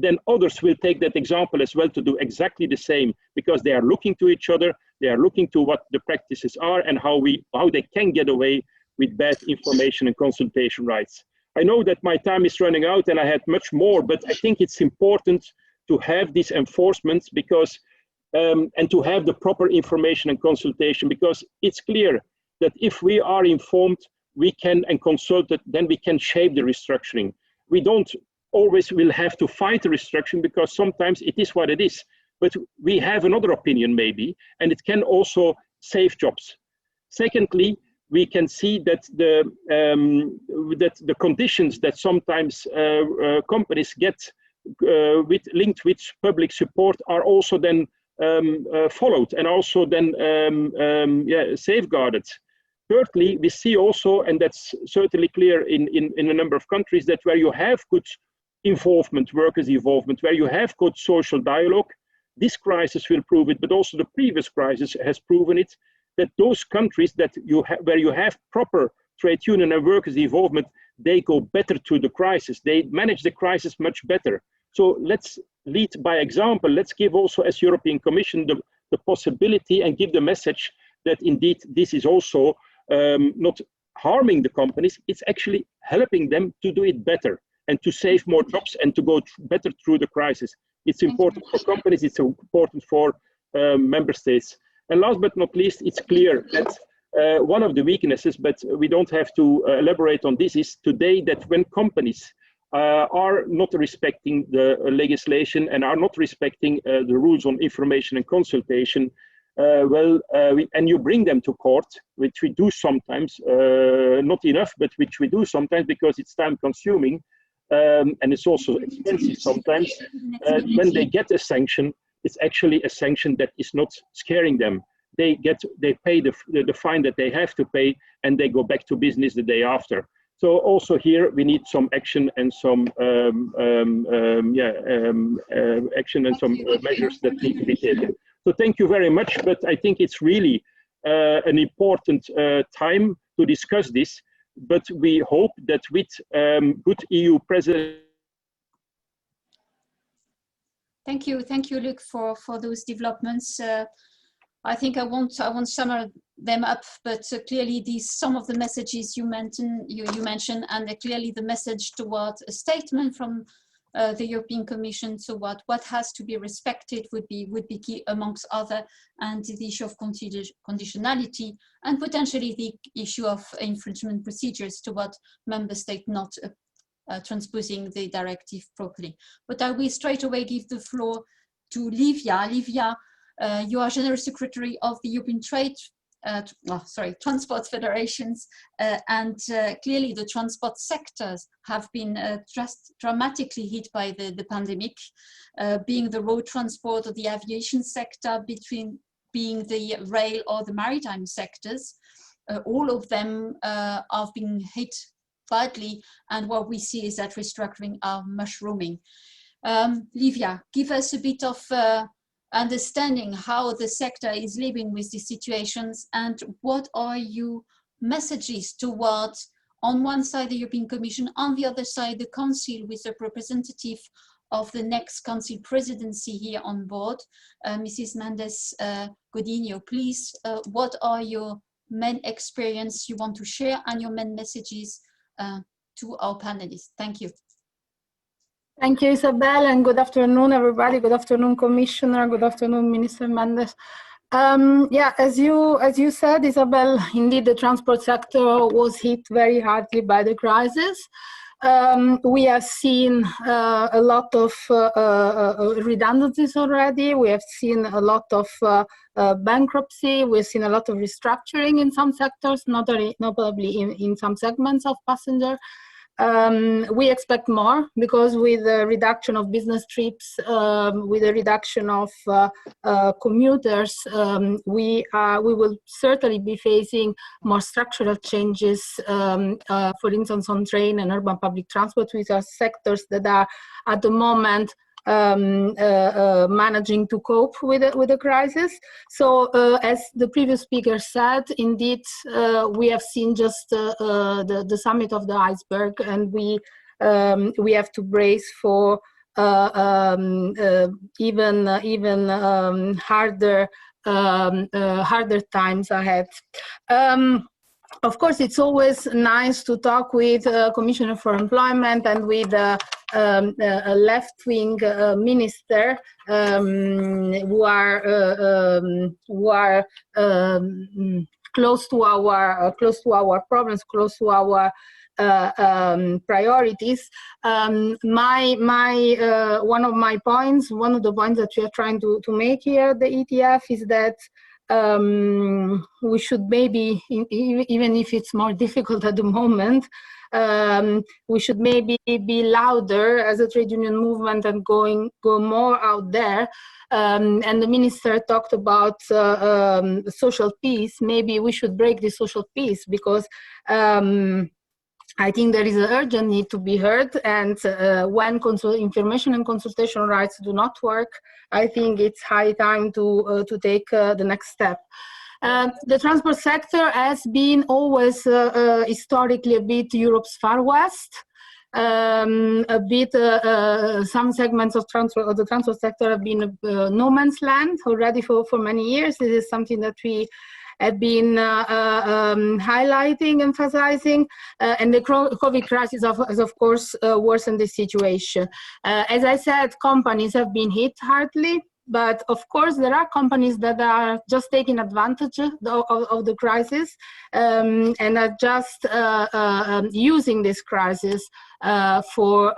then others will take that example as well to do exactly the same, because they are looking to each other, they are looking to what the practices are and how they can get away with bad information and consultation rights. I know that my time is running out and I had much more, but I think it's important to have these enforcements because, and to have the proper information and consultation, because it's clear that if we are informed, we can and consulted, then we can shape the restructuring. We don't always will have to fight the restructuring because sometimes it is what it is, but we have another opinion maybe, and it can also save jobs. Secondly, we can see that the conditions that sometimes companies get linked with public support are also then followed and also then safeguarded. Thirdly, we see also, and that's certainly clear in a number of countries, that where you have good involvement, workers' involvement, where you have good social dialogue, this crisis will prove it, but also the previous crisis has proven it, that those countries that where you have proper trade union and workers' involvement, they go better through the crisis. They manage the crisis much better. So let's lead by example. Let's give also as European Commission the possibility and give the message that indeed this is also not harming the companies, it's actually helping them to do it better and to save more jobs and to go better through the crisis. It's important for companies, it's important for member states. And last but not least, it's clear that one of the weaknesses, but we don't have to elaborate on this, is today that when companies are not respecting the legislation and are not respecting the rules on information and consultation, and you bring them to court, which we do sometimes, not enough, but which we do sometimes because it's time consuming and it's also expensive sometimes. When they get a sanction, it's actually a sanction that is not scaring them. They pay the fine that they have to pay and they go back to business the day after. So also here we need some action and some action and some measures that need to be taken. So thank you very much, but I think it's really an important time to discuss this, but we hope that with good EU president. Thank you, Luc, for those developments. I think I won't sum them up, but clearly some of the messages you mentioned, and clearly the message towards a statement from the European Commission. So what has to be respected would be key amongst other, and the issue of conditionality and potentially the issue of infringement procedures toward member state not transposing the directive properly. But I will straight away give the floor to Livia. Livia, you are General Secretary of the European Transport Federations, and clearly the transport sectors have been dramatically hit by the pandemic, being the road transport or the aviation sector, being the rail or the maritime sectors. All of them have been hit badly, and what we see is that restructuring are mushrooming. Livia, give us a bit of understanding how the sector is living with these situations, and what are your messages towards, on one side, the European Commission, on the other side, the Council, with a representative of the next Council presidency here on board, Mrs. Mendes Godinho. Please, what are your main experience you want to share and your main messages to our panelists? Thank you. Thank you, Isabel, and good afternoon, everybody. Good afternoon, Commissioner. Good afternoon, Minister Mendes. Yeah, as you said, Isabel, indeed the transport sector was hit very hardly by the crisis. We have seen a lot of redundancies already. We have seen a lot of bankruptcy. We've seen a lot of restructuring in some sectors, notably in some segments of passenger. We expect more, because with the reduction of business trips, with the reduction of commuters, we will certainly be facing more structural changes, for instance, on train and urban public transport, which are sectors that are at the moment managing to cope with the crisis. So as the previous speaker said, indeed we have seen just the summit of the iceberg, and we have to brace for even harder times ahead. Of course, it's always nice to talk with Commissioner for Employment and with a left-wing minister who are close to our problems, close to our priorities. One of the points that we are trying to make here at the ETF is that we should maybe, even if it's more difficult at the moment, we should maybe be louder as a trade union movement and go more out there. And the minister talked about social peace. Maybe we should break the social peace, because I think there is an urgent need to be heard, and when information and consultation rights do not work, I think it's high time to take the next step. The transport sector has been always historically a bit Europe's Far West. Some segments of the transport sector have been no man's land already for many years. This is something that we have been highlighting, emphasizing, and the COVID crisis has of course worsened the situation. As I said, companies have been hit hardly, but of course there are companies that are just taking advantage of the crisis and are just using this crisis for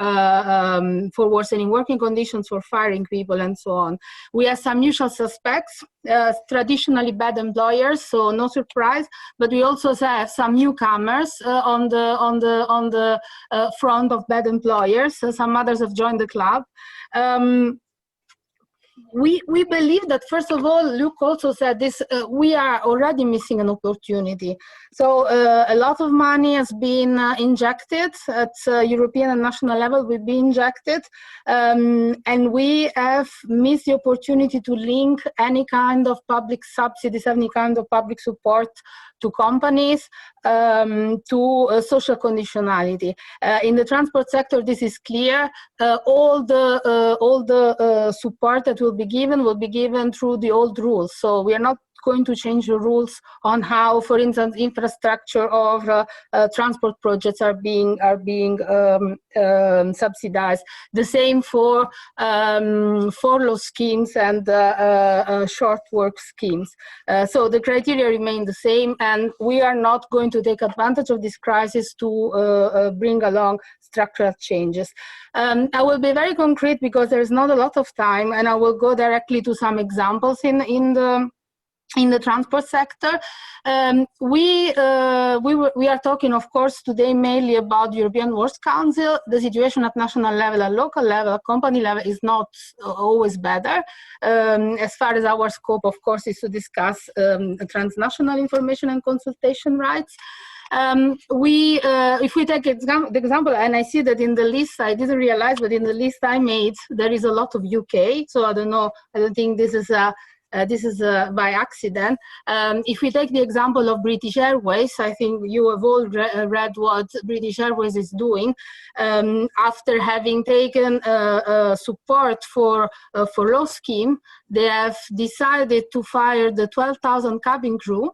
worsening working conditions, for firing people, and so on. We have some usual suspects, traditionally bad employers, so no surprise. But we also have some newcomers on the front of bad employers. So some others have joined the club. We believe that, first of all, Luke also said this, we are already missing an opportunity. So a lot of money has been injected at European and national level, will be injected, and we have missed the opportunity to link any kind of public subsidies, any kind of public support to companies, to social conditionality. In the transport sector, this is clear. All the support that will be given through the old rules. So we are not going to change the rules on how, for instance, infrastructure of transport projects are being subsidized. The same for furlough schemes and short work schemes. So the criteria remain the same, and we are not going to take advantage of this crisis to bring along structural changes. I will be very concrete because there is not a lot of time, and I will go directly to some examples in the transport sector. We are talking, of course, today mainly about European Works Council. The situation at national level, at local level, at company level is not always better. As far as our scope, of course, is to discuss transnational information and consultation rights. If we take the example, and I see that in the list, I didn't realize, but in the list I made, there is a lot of UK. So I don't think this is by accident. If we take the example of British Airways, I think you have all read what British Airways is doing. After having taken support for law scheme, they have decided to fire the 12,000 cabin crew.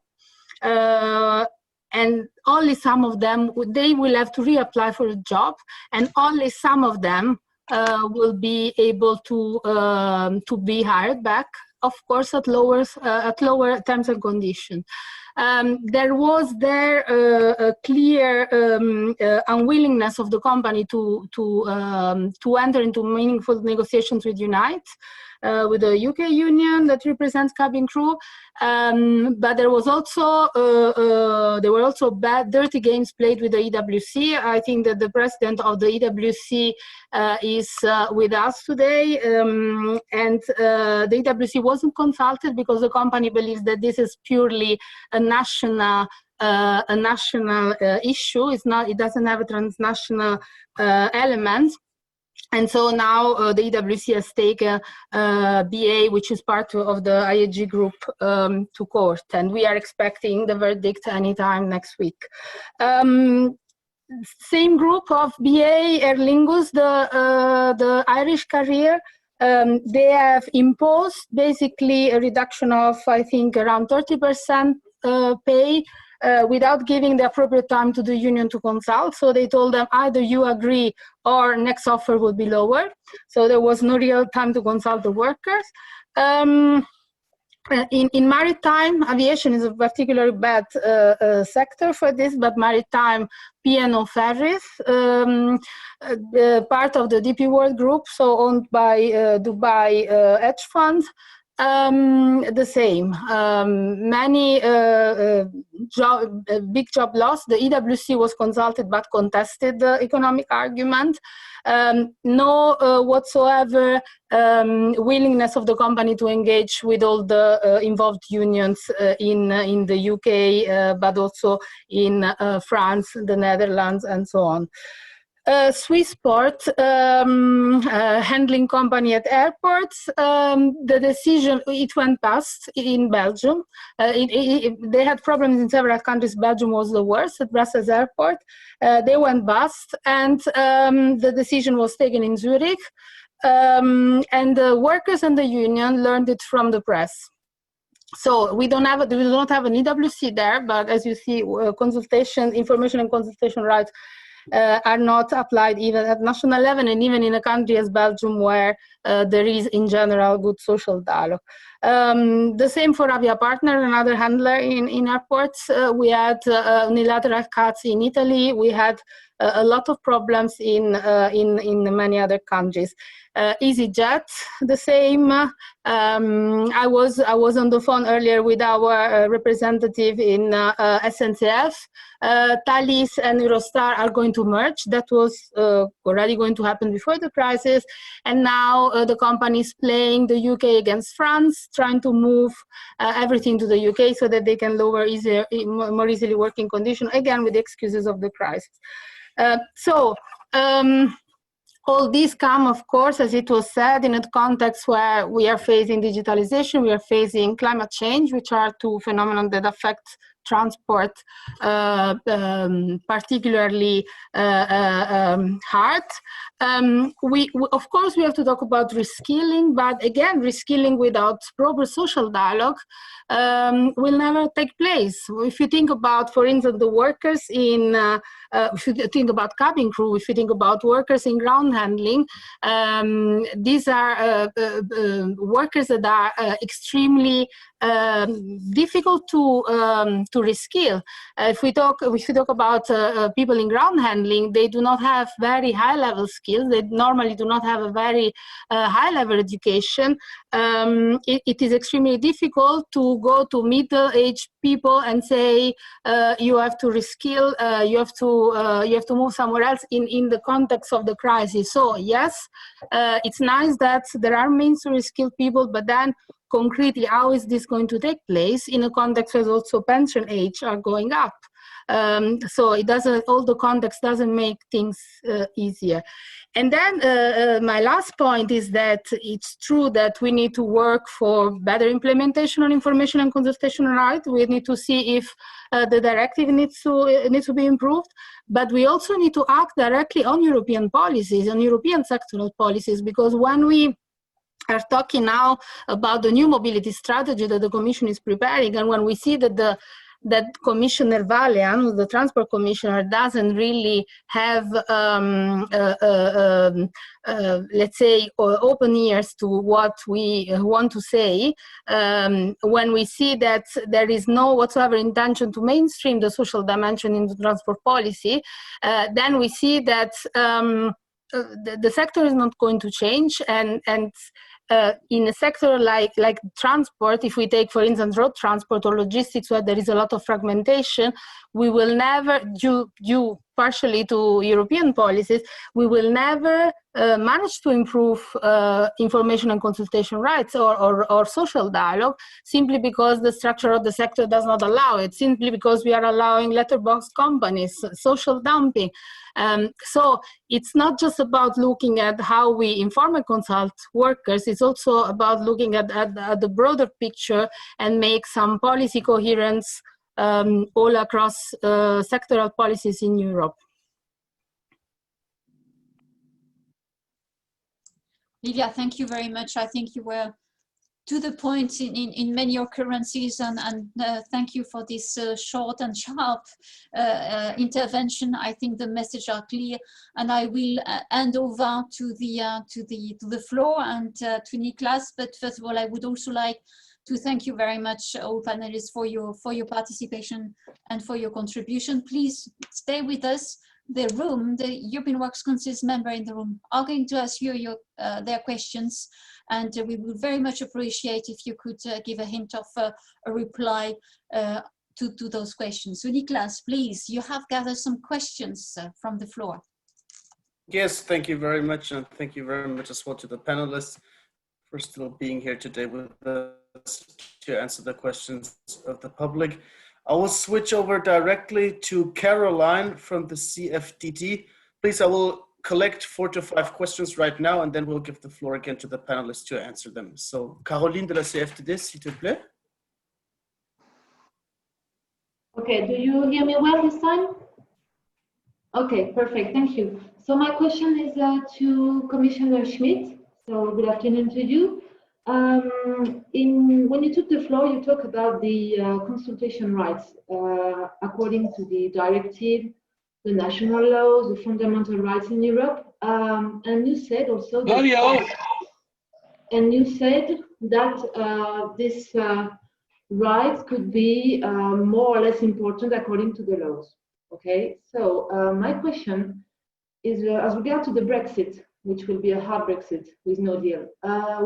And only some of them, they will have to reapply for a job, and only some of them will be able to be hired back, of course, at lower terms and conditions. There was a clear unwillingness of the company to enter into meaningful negotiations with Unite, with the UK union that represents cabin crew. But there were also bad, dirty games played with the EWC. I think that the president of the EWC is with us today, and the EWC wasn't consulted because the company believes that this is purely a national issue. It doesn't have a transnational element. And so now the EWC has taken BA, which is part of the IAG group, to court, and we are expecting the verdict anytime next week. same group of BA Aer Lingus, the Irish carrier, they have imposed basically a reduction of, I think, around 30% pay without giving the appropriate time to the union to consult. So they told them either you agree or next offer will be lower. So there was no real time to consult the workers. In maritime, aviation is a particularly bad sector for this, but maritime P&O ferries, part of the DP World Group, so owned by Dubai hedge funds, the same. Many big job loss. The EWC was consulted but contested the economic argument. No whatsoever willingness of the company to engage with all the involved unions in the UK, but also in France, the Netherlands, and so on. Swissport, handling company at airports, the decision, it went past in Belgium. They had problems in several countries. Belgium was the worst at Brussels airport. They went bust, and the decision was taken in Zurich. And the workers and the union learned it from the press. So we don't have an EWC there, but as you see, consultation, information and consultation rights are not applied even at national level, and even in a country as Belgium, where there is in general good social dialogue. The same for Avia Partner, another handler in airports. We had unilateral cuts in Italy. We had a lot of problems in many other countries. EasyJet, the same. I was on the phone earlier with our representative in SNCF. Thalys and Eurostar are going to merge. That was already going to happen before the crisis, and now the company is playing the UK against France, trying to move everything to the UK so that they can lower more easily working conditions, again with the excuses of the crisis. All these come, of course, as it was said, in a context where we are facing digitalization, we are facing climate change, which are two phenomena that affect transport particularly hard. Of course, we have to talk about reskilling, but again, reskilling without proper social dialogue will never take place. If you think about, for instance, the workers in, if you think about cabin crew, if you think about workers in ground handling, these are workers that are extremely difficult to reskill. If we talk about people in ground handling, they do not have very high-level skills. They normally do not have a very high-level education. It is extremely difficult to go to middle-aged people and say you have to reskill, you have to move somewhere else in the context of the crisis. So yes, it's nice that there are means to reskill people, but then concretely, how is this going to take place in a context where also pension age are going up? So it doesn't, all the context doesn't make things easier. And then my last point is that it's true that we need to work for better implementation on information and consultation rights. We need to see if the directive needs to be improved, but we also need to act directly on European policies, on European sectoral policies, because when we are talking now about the new mobility strategy that the Commission is preparing, and when we see that that Commissioner Vălean, the Transport Commissioner, doesn't really have, let's say, open ears to what we want to say, when we see that there is no whatsoever intention to mainstream the social dimension in the transport policy, then we see that the sector is not going to change, and in a sector like transport, if we take, for instance, road transport or logistics, where there is a lot of fragmentation, we will never, due partially to European policies, we will never manage to improve information and consultation rights or social dialogue, simply because the structure of the sector does not allow it, simply because we are allowing letterbox companies, social dumping. So it's not just about looking at how we inform and consult workers, it's also about looking at the broader picture and make some policy coherence all across sectoral policies in Europe. Livia, thank you very much. I think you were to the point in many occurrences, and thank you for this short and sharp intervention. I think the messages are clear, and I will hand over to the floor and to Nicolas. But first of all, I would also like to thank you very much, all panelists, for your participation and for your contribution. Please stay with us. The European Works Council's member in the room are going to ask you their questions, and we would very much appreciate if you could give a hint of a reply to those questions. So Nicolas, please, you have gathered some questions from the floor. Yes, thank you very much, and thank you very much as well to the panelists for still being here today with us to answer the questions of the public. I will switch over directly to Caroline from the CFDT. Please, I will collect 4 to 5 questions right now, and then we'll give the floor again to the panelists to answer them. So, Caroline de la CFDT, s'il te plaît. Okay, do you hear me well this time? Okay, perfect, thank you. So my question is to Commissioner Schmit. So good afternoon to you. When you took the floor, you talked about the consultation rights according to the directive, the national laws, the fundamental rights in Europe, and you said also that, this rights could be more or less important according to the laws. Okay, so my question is as regard to the Brexit, which will be a hard Brexit with no deal.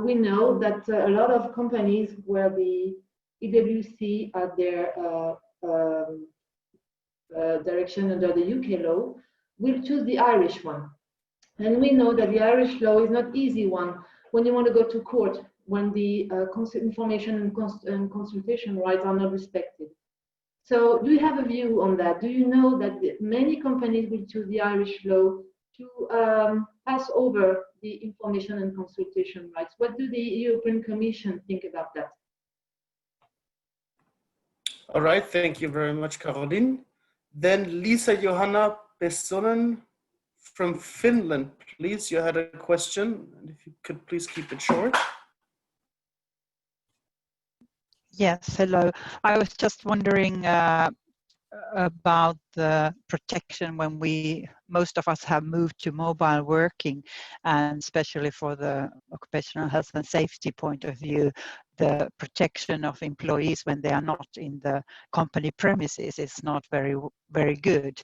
We know that a lot of companies where the EWC at their direction under the UK law will choose the Irish one. And we know that the Irish law is not easy one when you want to go to court, when the information and consultation rights are not respected. So do you have a view on that? Do you know that many companies will choose the Irish law to pass over the information and consultation rights? What do the European Commission think about that? All right, thank you very much, Caroline. Then Lisa Johanna Pessonen from Finland, please. You had a question, and if you could please keep it short. Yes, hello. I was just wondering about the protection when most of us have moved to mobile working, and especially for the occupational health and safety point of view, the protection of employees when they are not in the company premises is not very good,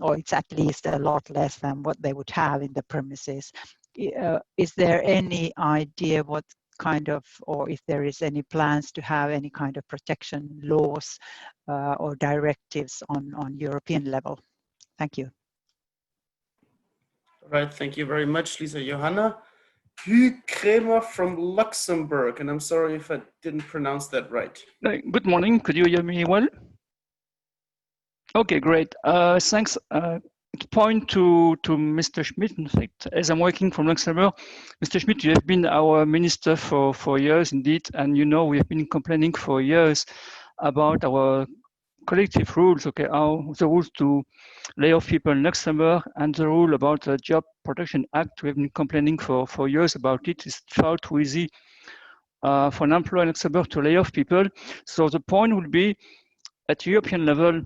or it's at least a lot less than what they would have in the premises. Is there any idea what kind of, or if there is any plans to have any kind of protection laws or directives on European level? Thank you. All right, thank you very much, Lisa Johanna. Hugh Kramer from Luxembourg, and I'm sorry if I didn't pronounce that right. Good morning, could you hear me well? Okay, great, thanks. Point to Mr. Schmit. In fact, as I'm working from Luxembourg, Mr. Schmit, you have been our minister for years indeed, and you know we have been complaining for years about our collective rules, okay, the rules to lay off people in Luxembourg and the rule about the Job Protection Act. We have been complaining for years about it. It's far too easy for an employer in Luxembourg to lay off people. So the point would be, at European level,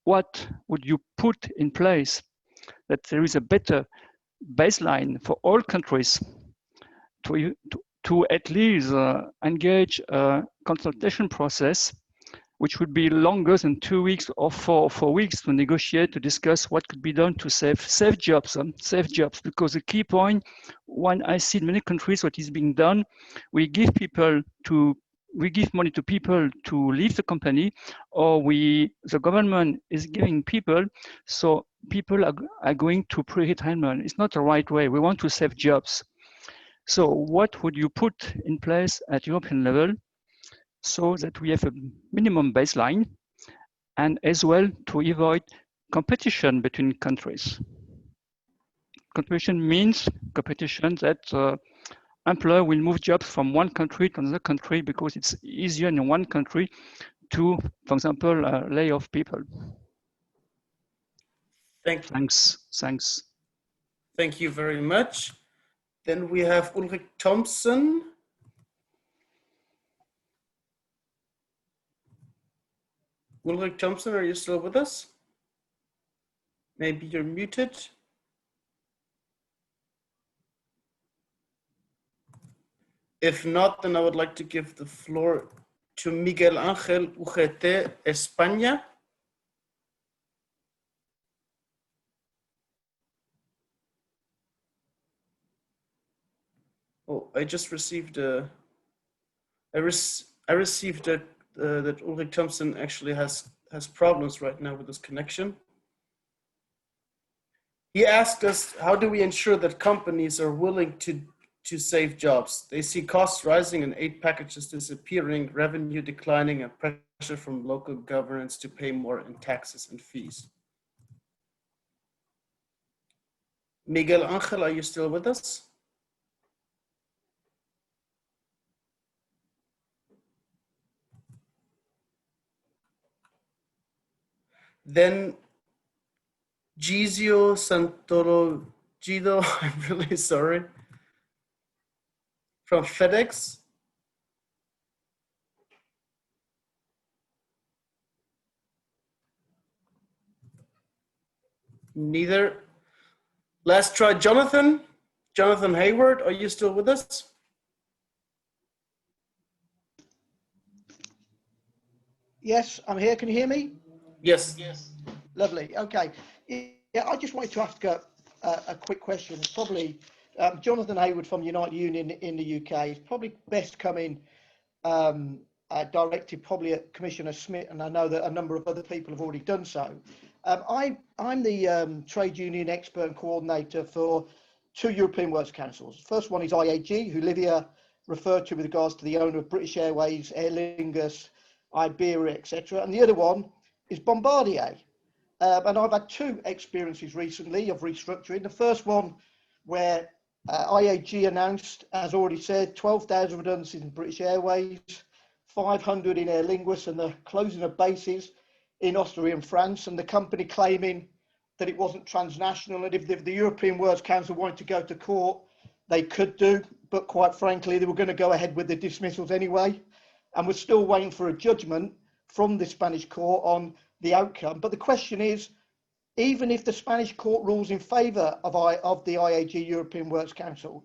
what would you put in place that there is a better baseline for all countries to at least engage a consultation process which would be longer than 2 weeks or 4 weeks to negotiate, to discuss what could be done to save jobs, because the key point, when I see in many countries what is being done, we give money to people to leave the company, or the government is giving people, so people are going to pre-retirement. It's not the right way. We want to save jobs. So what would you put in place at European level so that we have a minimum baseline, and as well to avoid competition between countries? Competition means competition that employer will move jobs from one country to another country because it's easier in one country to, for example, lay off people. Thanks. Thank you very much. Then we have Ulrich Thompson. Ulrich Thompson, are you still with us? Maybe you're muted. If not, then I would like to give the floor to Miguel Ángel UGT España. Oh, I just received a. I received that Ulrich Thompson actually has problems right now with his connection. He asked us, how do we ensure that companies are willing to save jobs? They see costs rising and aid packages disappearing, revenue declining, and pressure from local governments to pay more in taxes and fees. Miguel Ángel, are you still with us? Then Gizio Santoro Gido, I'm really sorry, from FedEx. Neither. Last try, Jonathan. Jonathan Hayward, are you still with us? Yes, I'm here. Can you hear me? Yes. Lovely. Okay. Yeah, I just wanted to ask a quick question. It's probably Jonathan Hayward from United Union in the UK is probably best coming directed probably at Commissioner Schmit, and I know that a number of other people have already done so. I'm the trade union expert and coordinator for two European Works Councils. First one is IAG, who Livia referred to with regards to the owner of British Airways, Aer Lingus, Iberia, etc. And the other one is Bombardier. And I've had two experiences recently of restructuring. The first one where IAG announced, as already said, 12,000 redundancies in British Airways, 500 in Aer Lingus, and the closing of bases in Austria and France, and the company claiming that it wasn't transnational, and if the European Works Council wanted to go to court, they could do, but quite frankly, they were going to go ahead with the dismissals anyway, and we're still waiting for a judgment from the Spanish court on the outcome. But the question is, even if the Spanish court rules in favour of the IAG European Works Council,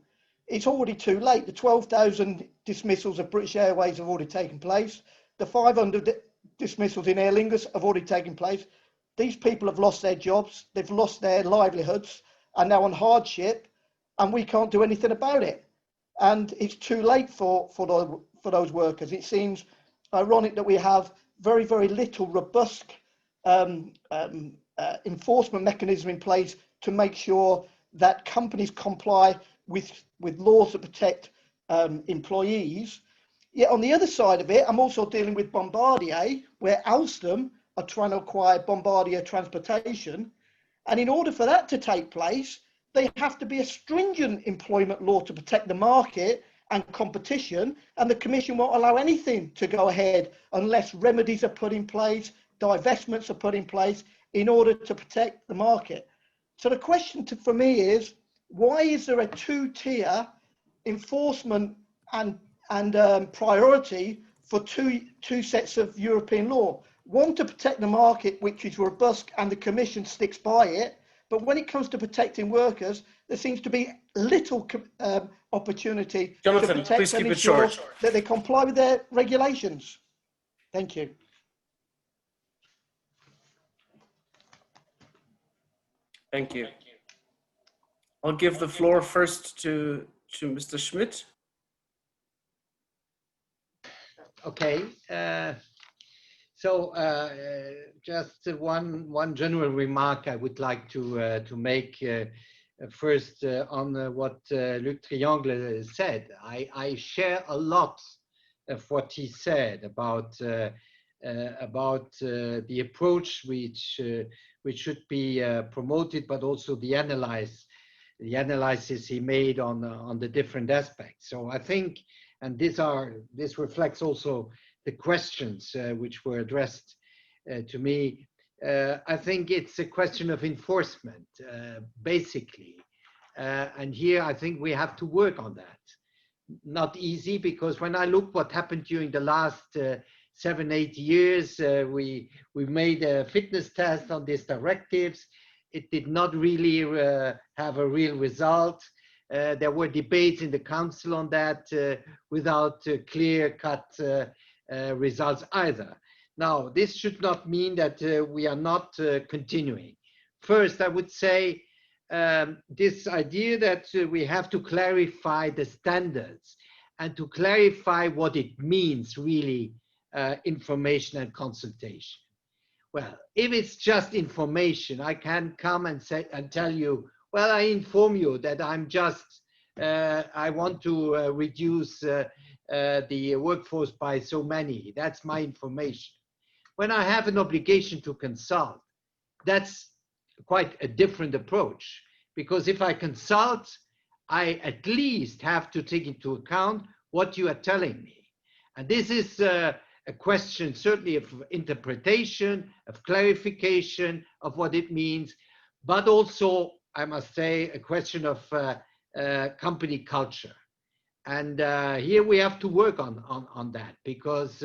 it's already too late. The 12,000 dismissals of British Airways have already taken place. The 500 dismissals in Aer Lingus have already taken place. These people have lost their jobs, they've lost their livelihoods, are now on hardship, and we can't do anything about it. And it's too late for those workers. It seems ironic that we have very, very little robust enforcement mechanism in place to make sure that companies comply with laws that protect employees. Yet on the other side of it, I'm also dealing with Bombardier, where Alstom are trying to acquire Bombardier Transportation. And in order for that to take place, they have to be a stringent employment law to protect the market and competition. And the Commission won't allow anything to go ahead unless remedies are put in place, divestments are put in place in order to protect the market. So the question for me is, why is there a two-tier enforcement and priority for two sets of European law? One to protect the market, which is robust, and the Commission sticks by it. But when it comes to protecting workers, there seems to be little opportunity Jonathan, to protect please and keep it ensure short. that they comply with their regulations. Thank you. Thank you. I'll give the floor first to Mr. Schmit. Okay. So just one general remark I would like to make first on what Luc Triangle said. I share a lot of what he said about the approach which should be promoted, but also the analysis he made on the different aspects. So I think, and this reflects also the questions which were addressed to me. I think it's a question of enforcement, basically. And here I think we have to work on that. Not easy, because when I look what happened during the last 7-8 years, we made a fitness test on these directives. It did not really have a real result. There were debates in the council on that without clear-cut results either. Now, this should not mean that we are not continuing. First, I would say this idea that we have to clarify the standards and to clarify what it means really, information and consultation. Well, if it's just information, I can come and say and tell you, well, I inform you that I'm just, I want to reduce the workforce by so many. That's my information. When I have an obligation to consult, that's quite a different approach, because if I consult, I at least have to take into account what you are telling me. And this is a question certainly of interpretation, of clarification of what it means, but also, I must say, a question of company culture. And here we have to work on that, because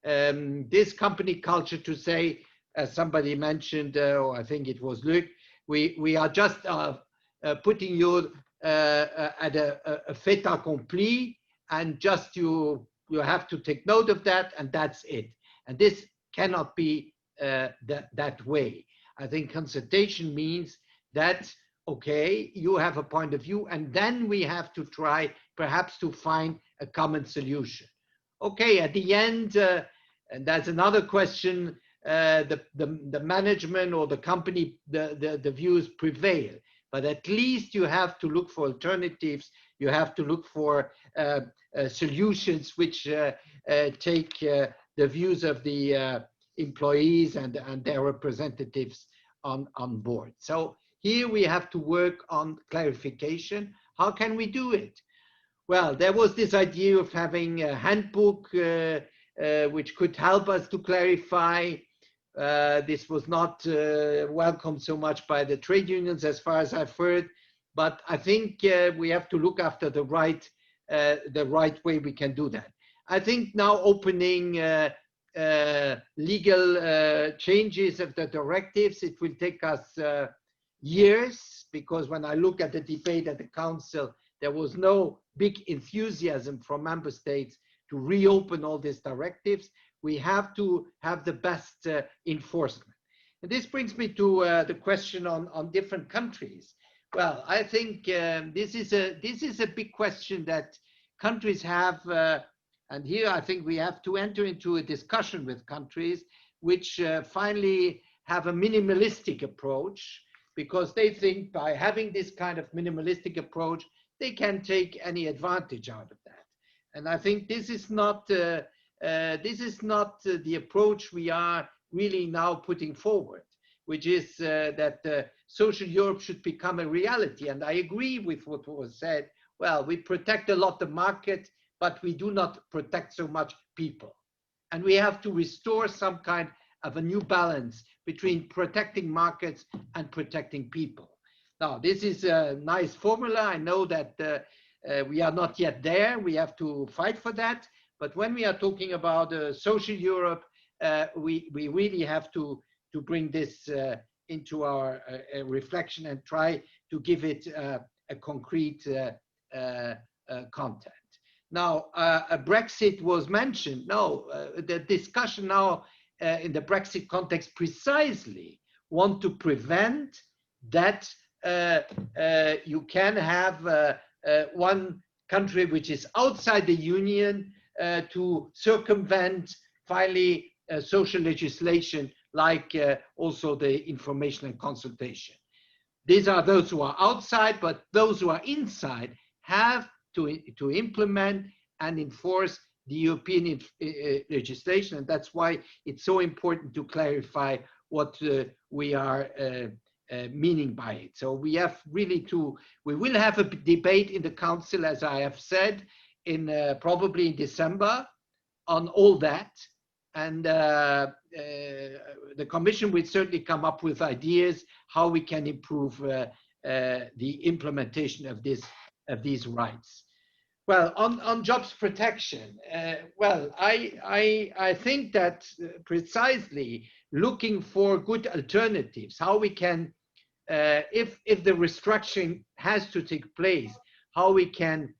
this company culture, to say, as somebody mentioned, or I think it was Luc, we are just putting you at a fait accompli, and just you have to take note of that, and that's it. And this cannot be that way. I think consultation means that, okay, you have a point of view, and then we have to try perhaps to find a common solution. Okay, at the end, and that's another question, the management or the company, the views prevail, but at least you have to look for alternatives. You have to look for solutions which take the views of the employees and their representatives on board. So here we have to work on clarification. How can we do it? Well, there was this idea of having a handbook which could help us to clarify. This was not welcomed so much by the trade unions, as far as I've heard, but I think we have to look after the right way we can do that. I think now opening legal changes of the directives, it will take us years, because when I look at the debate at the council, there was no big enthusiasm from member states to reopen all these directives. We have to have the best enforcement. And this brings me to the question on different countries. Well, I think this is a big question that countries have, and here I think we have to enter into a discussion with countries which finally have a minimalistic approach, because they think by having this kind of minimalistic approach, they can take any advantage out of that. And I think this is not the approach we are really now putting forward, which is that social Europe should become a reality. And I agree with what was said. Well, we protect a lot the market, but we do not protect so much people. And we have to restore some kind of a new balance between protecting markets and protecting people. Now, this is a nice formula. I know that we are not yet there. We have to fight for that. But when we are talking about social Europe, we really have to bring this into our reflection and try to give it a concrete content. Now, a Brexit was mentioned. No, the discussion now in the Brexit context precisely want to prevent that you can have one country which is outside the Union to circumvent finally social legislation like also the information and consultation. These are those who are outside, but those who are inside have to implement and enforce the European legislation, and that's why it's so important to clarify what we are meaning by it. So we have really we will have a debate in the council, as I have said, in probably in December on all that, and the Commission will certainly come up with ideas how we can improve the implementation of these rights. Well, on jobs protection, well, I think that precisely looking for good alternatives, how we can, if the restructuring has to take place, how we can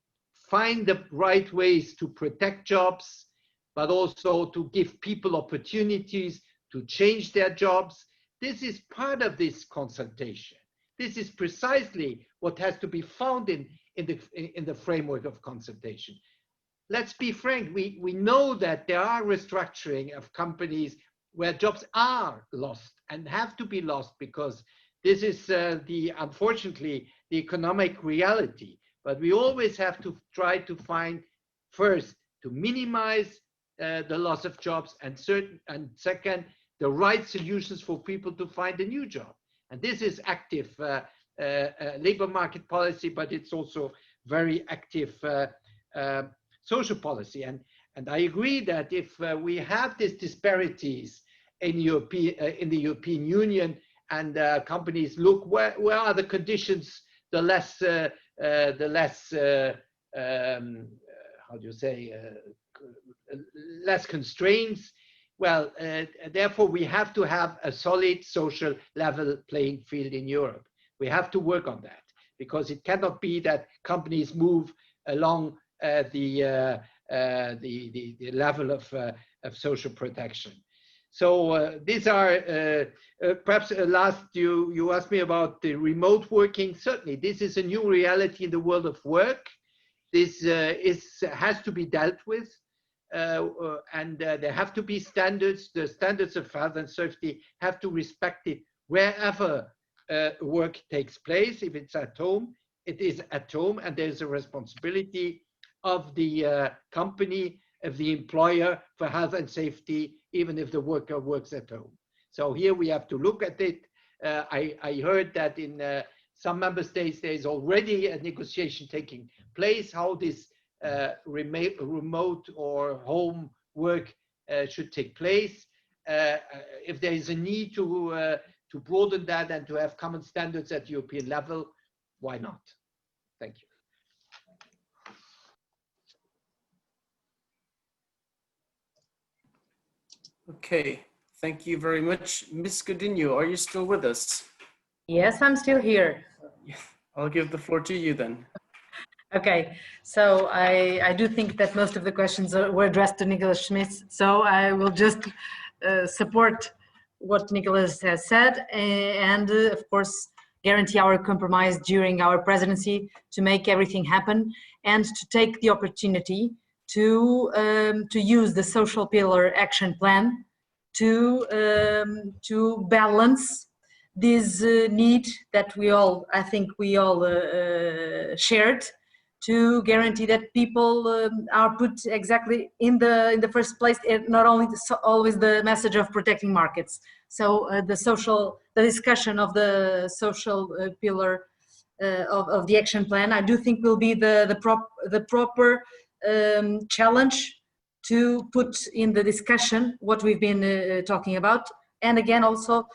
find the right ways to protect jobs, but also to give people opportunities to change their jobs. This is part of this consultation. This is precisely what has to be found in the framework of consultation. Let's be frank, we know that there are restructuring of companies where jobs are lost and have to be lost because this is unfortunately the economic reality. But we always have to try to find, first, to minimize the loss of jobs, and second, the right solutions for people to find a new job. And this is active labor market policy, but it's also very active social policy. And I agree that if we have these disparities in the European Union, and companies look where are the conditions, the less how do you say, less constraints. Well, therefore we have to have a solid social level playing field in Europe. We have to work on that because it cannot be that companies move along the level of social protection. So these are perhaps last, you asked me about the remote working. Certainly, this is a new reality in the world of work. This has to be dealt with, and there have to be standards. The standards of health and safety have to respect it wherever work takes place. If it's at home, it is at home, and there's a responsibility of the company, of the employer for health and safety, even if the worker works at home. So here we have to look at it. I heard that in some member states there is already a negotiation taking place how this remote or home work should take place. If there is a need to broaden that and to have common standards at European level, why not? Thank you. Okay, thank you very much. Ms. Godinho, are you still with us? Yes, I'm still here. I'll give the floor to you then. Okay, so I do think that most of the questions were addressed to Nicolas Schmit, so I will just support what Nicolas has said and of course guarantee our compromise during our presidency to make everything happen and to take the opportunity to use the social pillar action plan to balance this need that I think we all shared, to guarantee that people are put exactly in the first place, and not only always the message of protecting markets. So the discussion of the social pillar of the action plan, I do think will be the proper challenge to put in the discussion what we've been talking about. And again, also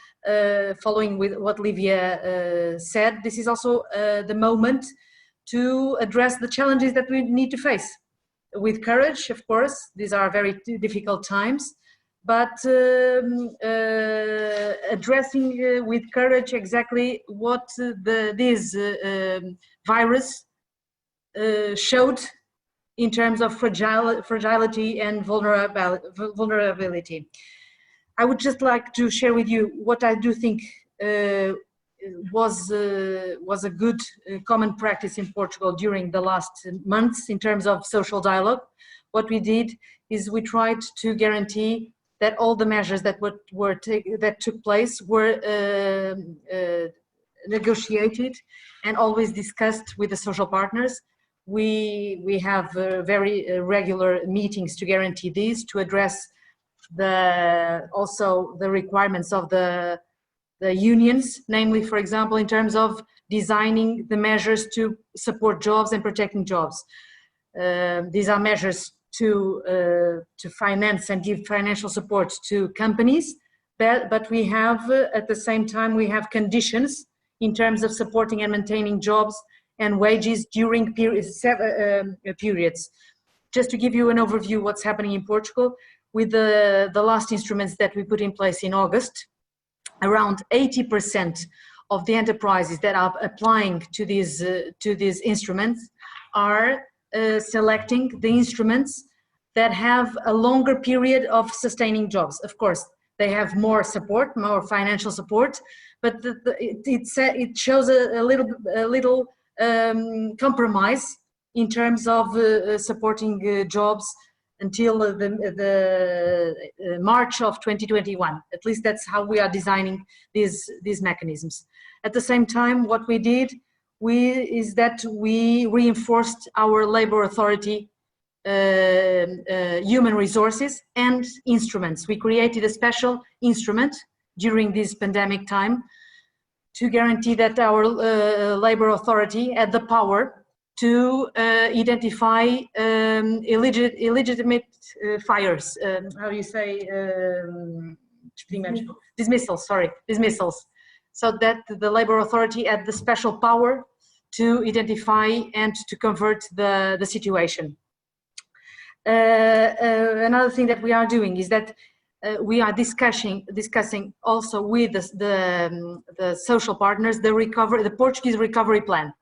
following with what Livia said, this is also the moment to address the challenges that we need to face with courage. Of course, these are very difficult times, but addressing with courage exactly what this virus showed in terms of fragility and vulnerability. I would just like to share with you what I do think was a good common practice in Portugal during the last months in terms of social dialogue. What we did is we tried to guarantee that all the measures that took place were negotiated and always discussed with the social partners. We have very regular meetings to guarantee these, to address also the requirements of the unions, namely, for example, in terms of designing the measures to support jobs and protecting jobs. These are measures to finance and give financial support to companies, but we have, at the same time, we have conditions in terms of supporting and maintaining jobs and wages during periods. Just to give you an overview what's happening in Portugal, with the last instruments that we put in place in August, around 80% of the enterprises that are applying to these instruments are selecting the instruments that have a longer period of sustaining jobs. Of course, they have more support, more financial support, but it shows a little compromise in terms of supporting jobs until the March of 2021. At least that's how we are designing these mechanisms. At the same time, what we did is that we reinforced our labor authority human resources and instruments. We created a special instrument during this pandemic time to guarantee that our labor authority had the power to identify illegitimate fires. How do you say? Dismissals, sorry, dismissals. So that the labor authority had the special power to identify and to convert the situation. Another thing that we are doing is that we are discussing also with the social partners the Portuguese recovery plan.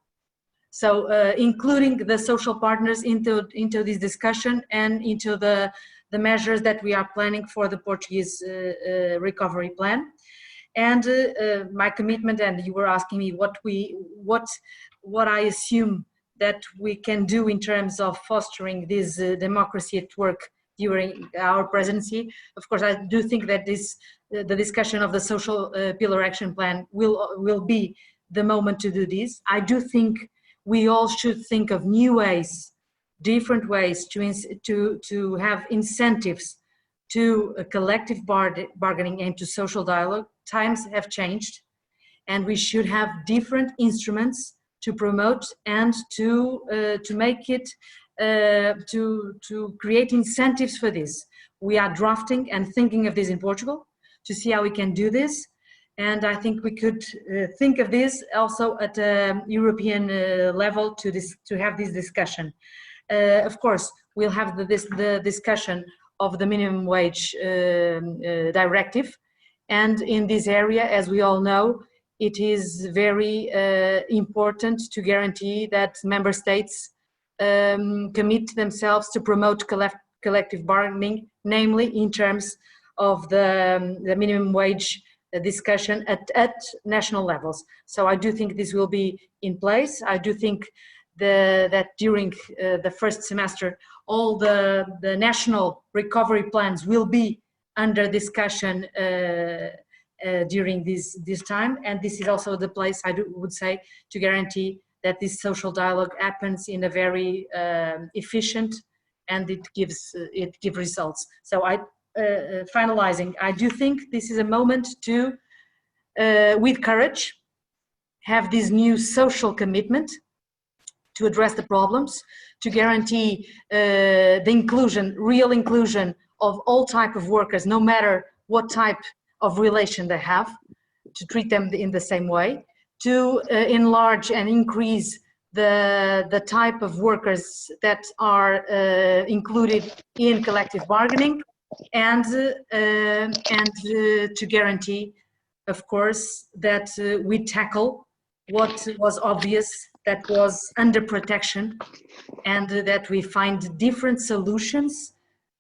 So including the social partners into this discussion and into the measures that we are planning for the Portuguese recovery plan. And my commitment, and you were asking me what I assume that we can do in terms of fostering this democracy at work during our presidency. Of course, I do think that the discussion of the social pillar action plan will be the moment to do this. I do think we all should think of new ways, different ways to have incentives to collective bargaining and to social dialogue. Times have changed, and we should have different instruments to promote and to make it, to create incentives for this. We are drafting and thinking of this in Portugal to see how we can do this. And I think we could think of this also at a European level to have this discussion. Of course, we'll have the discussion of the minimum wage directive. And in this area, as we all know, it is very important to guarantee that member states commit themselves to promote collective bargaining, namely in terms of the minimum wage discussion at national levels. So I do think this will be in place. I do think that during the first semester, all the national recovery plans will be under discussion during this time, and this is also the place I would say to guarantee that this social dialogue happens in a very efficient, and it gives results. So finalizing, I do think this is a moment to, with courage, have this new social commitment to address the problems, to guarantee the inclusion, real inclusion of all type of workers, no matter what type of relation they have, to treat them in the same way, to enlarge and increase the type of workers that are included in collective bargaining, and to guarantee, of course, that we tackle what was obvious, that was under protection, and that we find different solutions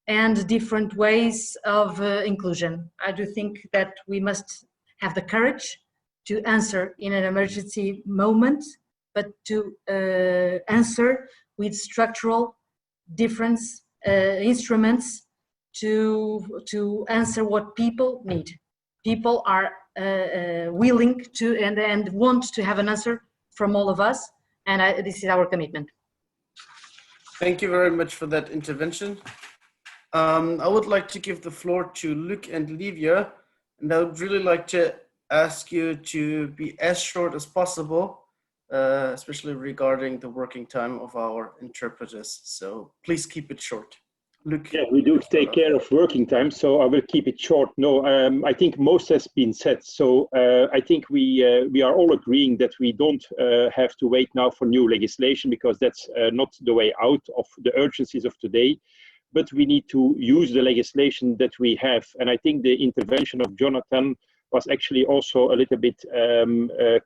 and different ways of inclusion. I do think that we must have the courage to answer in an emergency moment, but to answer with structural difference instruments to answer what people need. People are willing to and want to have an answer from all of us, and this is our commitment. Thank you very much for that intervention. I would like to give the floor to Luc and Livia, and I would really like to ask you to be as short as possible, especially regarding the working time of our interpreters. So please keep it short. Luc. Yeah, we do take care of working time, so I will keep it short. No, I think most has been said. So I think we are all agreeing that we don't have to wait now for new legislation, because that's not the way out of the urgencies of today. But we need to use the legislation that we have. And I think the intervention of Jonathan was actually also a little bit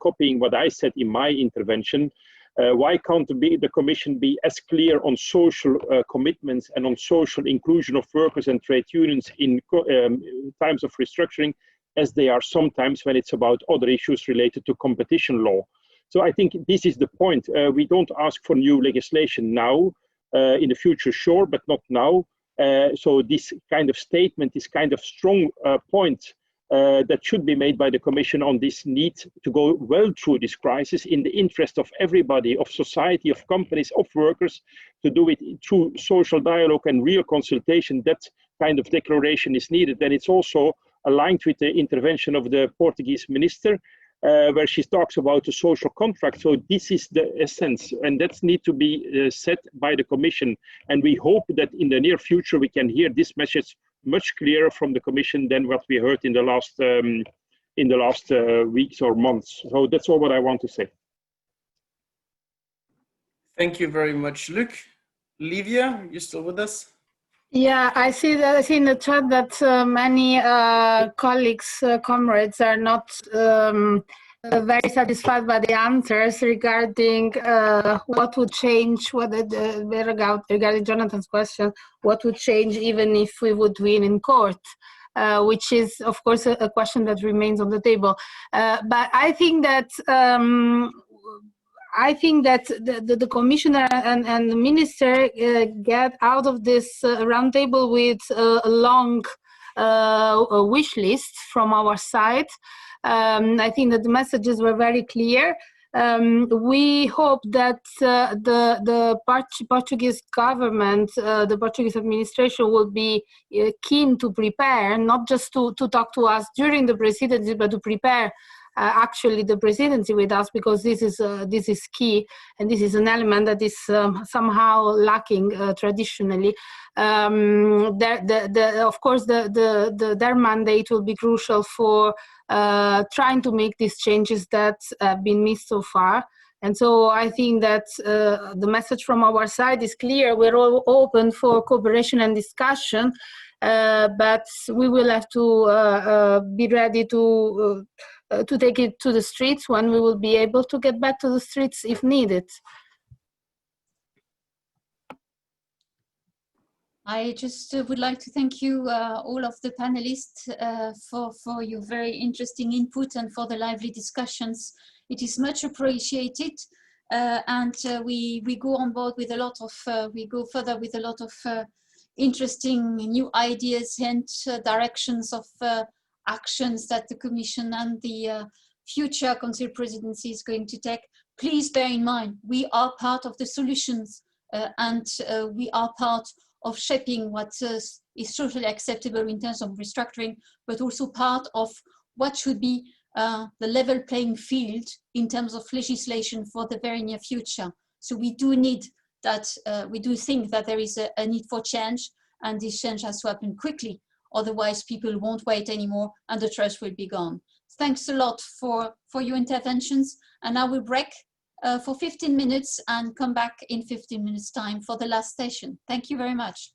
copying what I said in my intervention. Why can't the Commission be as clear on social commitments and on social inclusion of workers and trade unions in times of restructuring as they are sometimes when it's about other issues related to competition law? So I think this is the point. We don't ask for new legislation now. In the future, sure, but not now. So this kind of statement, this kind of strong point that should be made by the Commission on this need to go well through this crisis in the interest of everybody, of society, of companies, of workers, to do it through social dialogue and real consultation. That kind of declaration is needed. And it's also aligned with the intervention of the Portuguese minister, where she talks about the social contract. So this is the essence, and that needs to be set by the Commission. And we hope that in the near future we can hear this message much clearer from the Commission than what we heard in the last weeks or months. So that's all what I want to say. Thank you very much, Luc. Livia, you still with us? Yeah, I see in the chat that many colleagues, comrades, are not very satisfied by the answers regarding what would change, regarding Jonathan's question, what would change even if we would win in court, which is, of course, a question that remains on the table. But I think that the commissioner and the minister get out of this roundtable with a long wish list from our side. I think that the messages were very clear. We hope that the Portuguese government, the Portuguese administration will be keen to prepare, not just to talk to us during the presidency, but to prepare actually the presidency with us, because this is key, and this is an element that is somehow lacking traditionally. Of course, their mandate will be crucial for trying to make these changes that have been missed so far. And so I think that the message from our side is clear. We're all open for cooperation and discussion, but we will have to be ready to take it to the streets when we will be able to get back to the streets if needed. I just would like to thank you, all of the panelists, for your very interesting input and for the lively discussions. It is much appreciated, and we go on board with a lot of, we go further with a lot of interesting new ideas and directions of actions that the Commission and the future Council presidency is going to take. Please bear in mind, we are part of the solutions, and we are part of shaping what is socially acceptable in terms of restructuring, but also part of what should be the level playing field in terms of legislation for the very near future. So we do need that, we do think that there is a need for change, and this change has to happen quickly. Otherwise, people won't wait anymore and the trust will be gone. Thanks a lot for your interventions. And I will break for 15 minutes and come back in 15 minutes time for the last session. Thank you very much.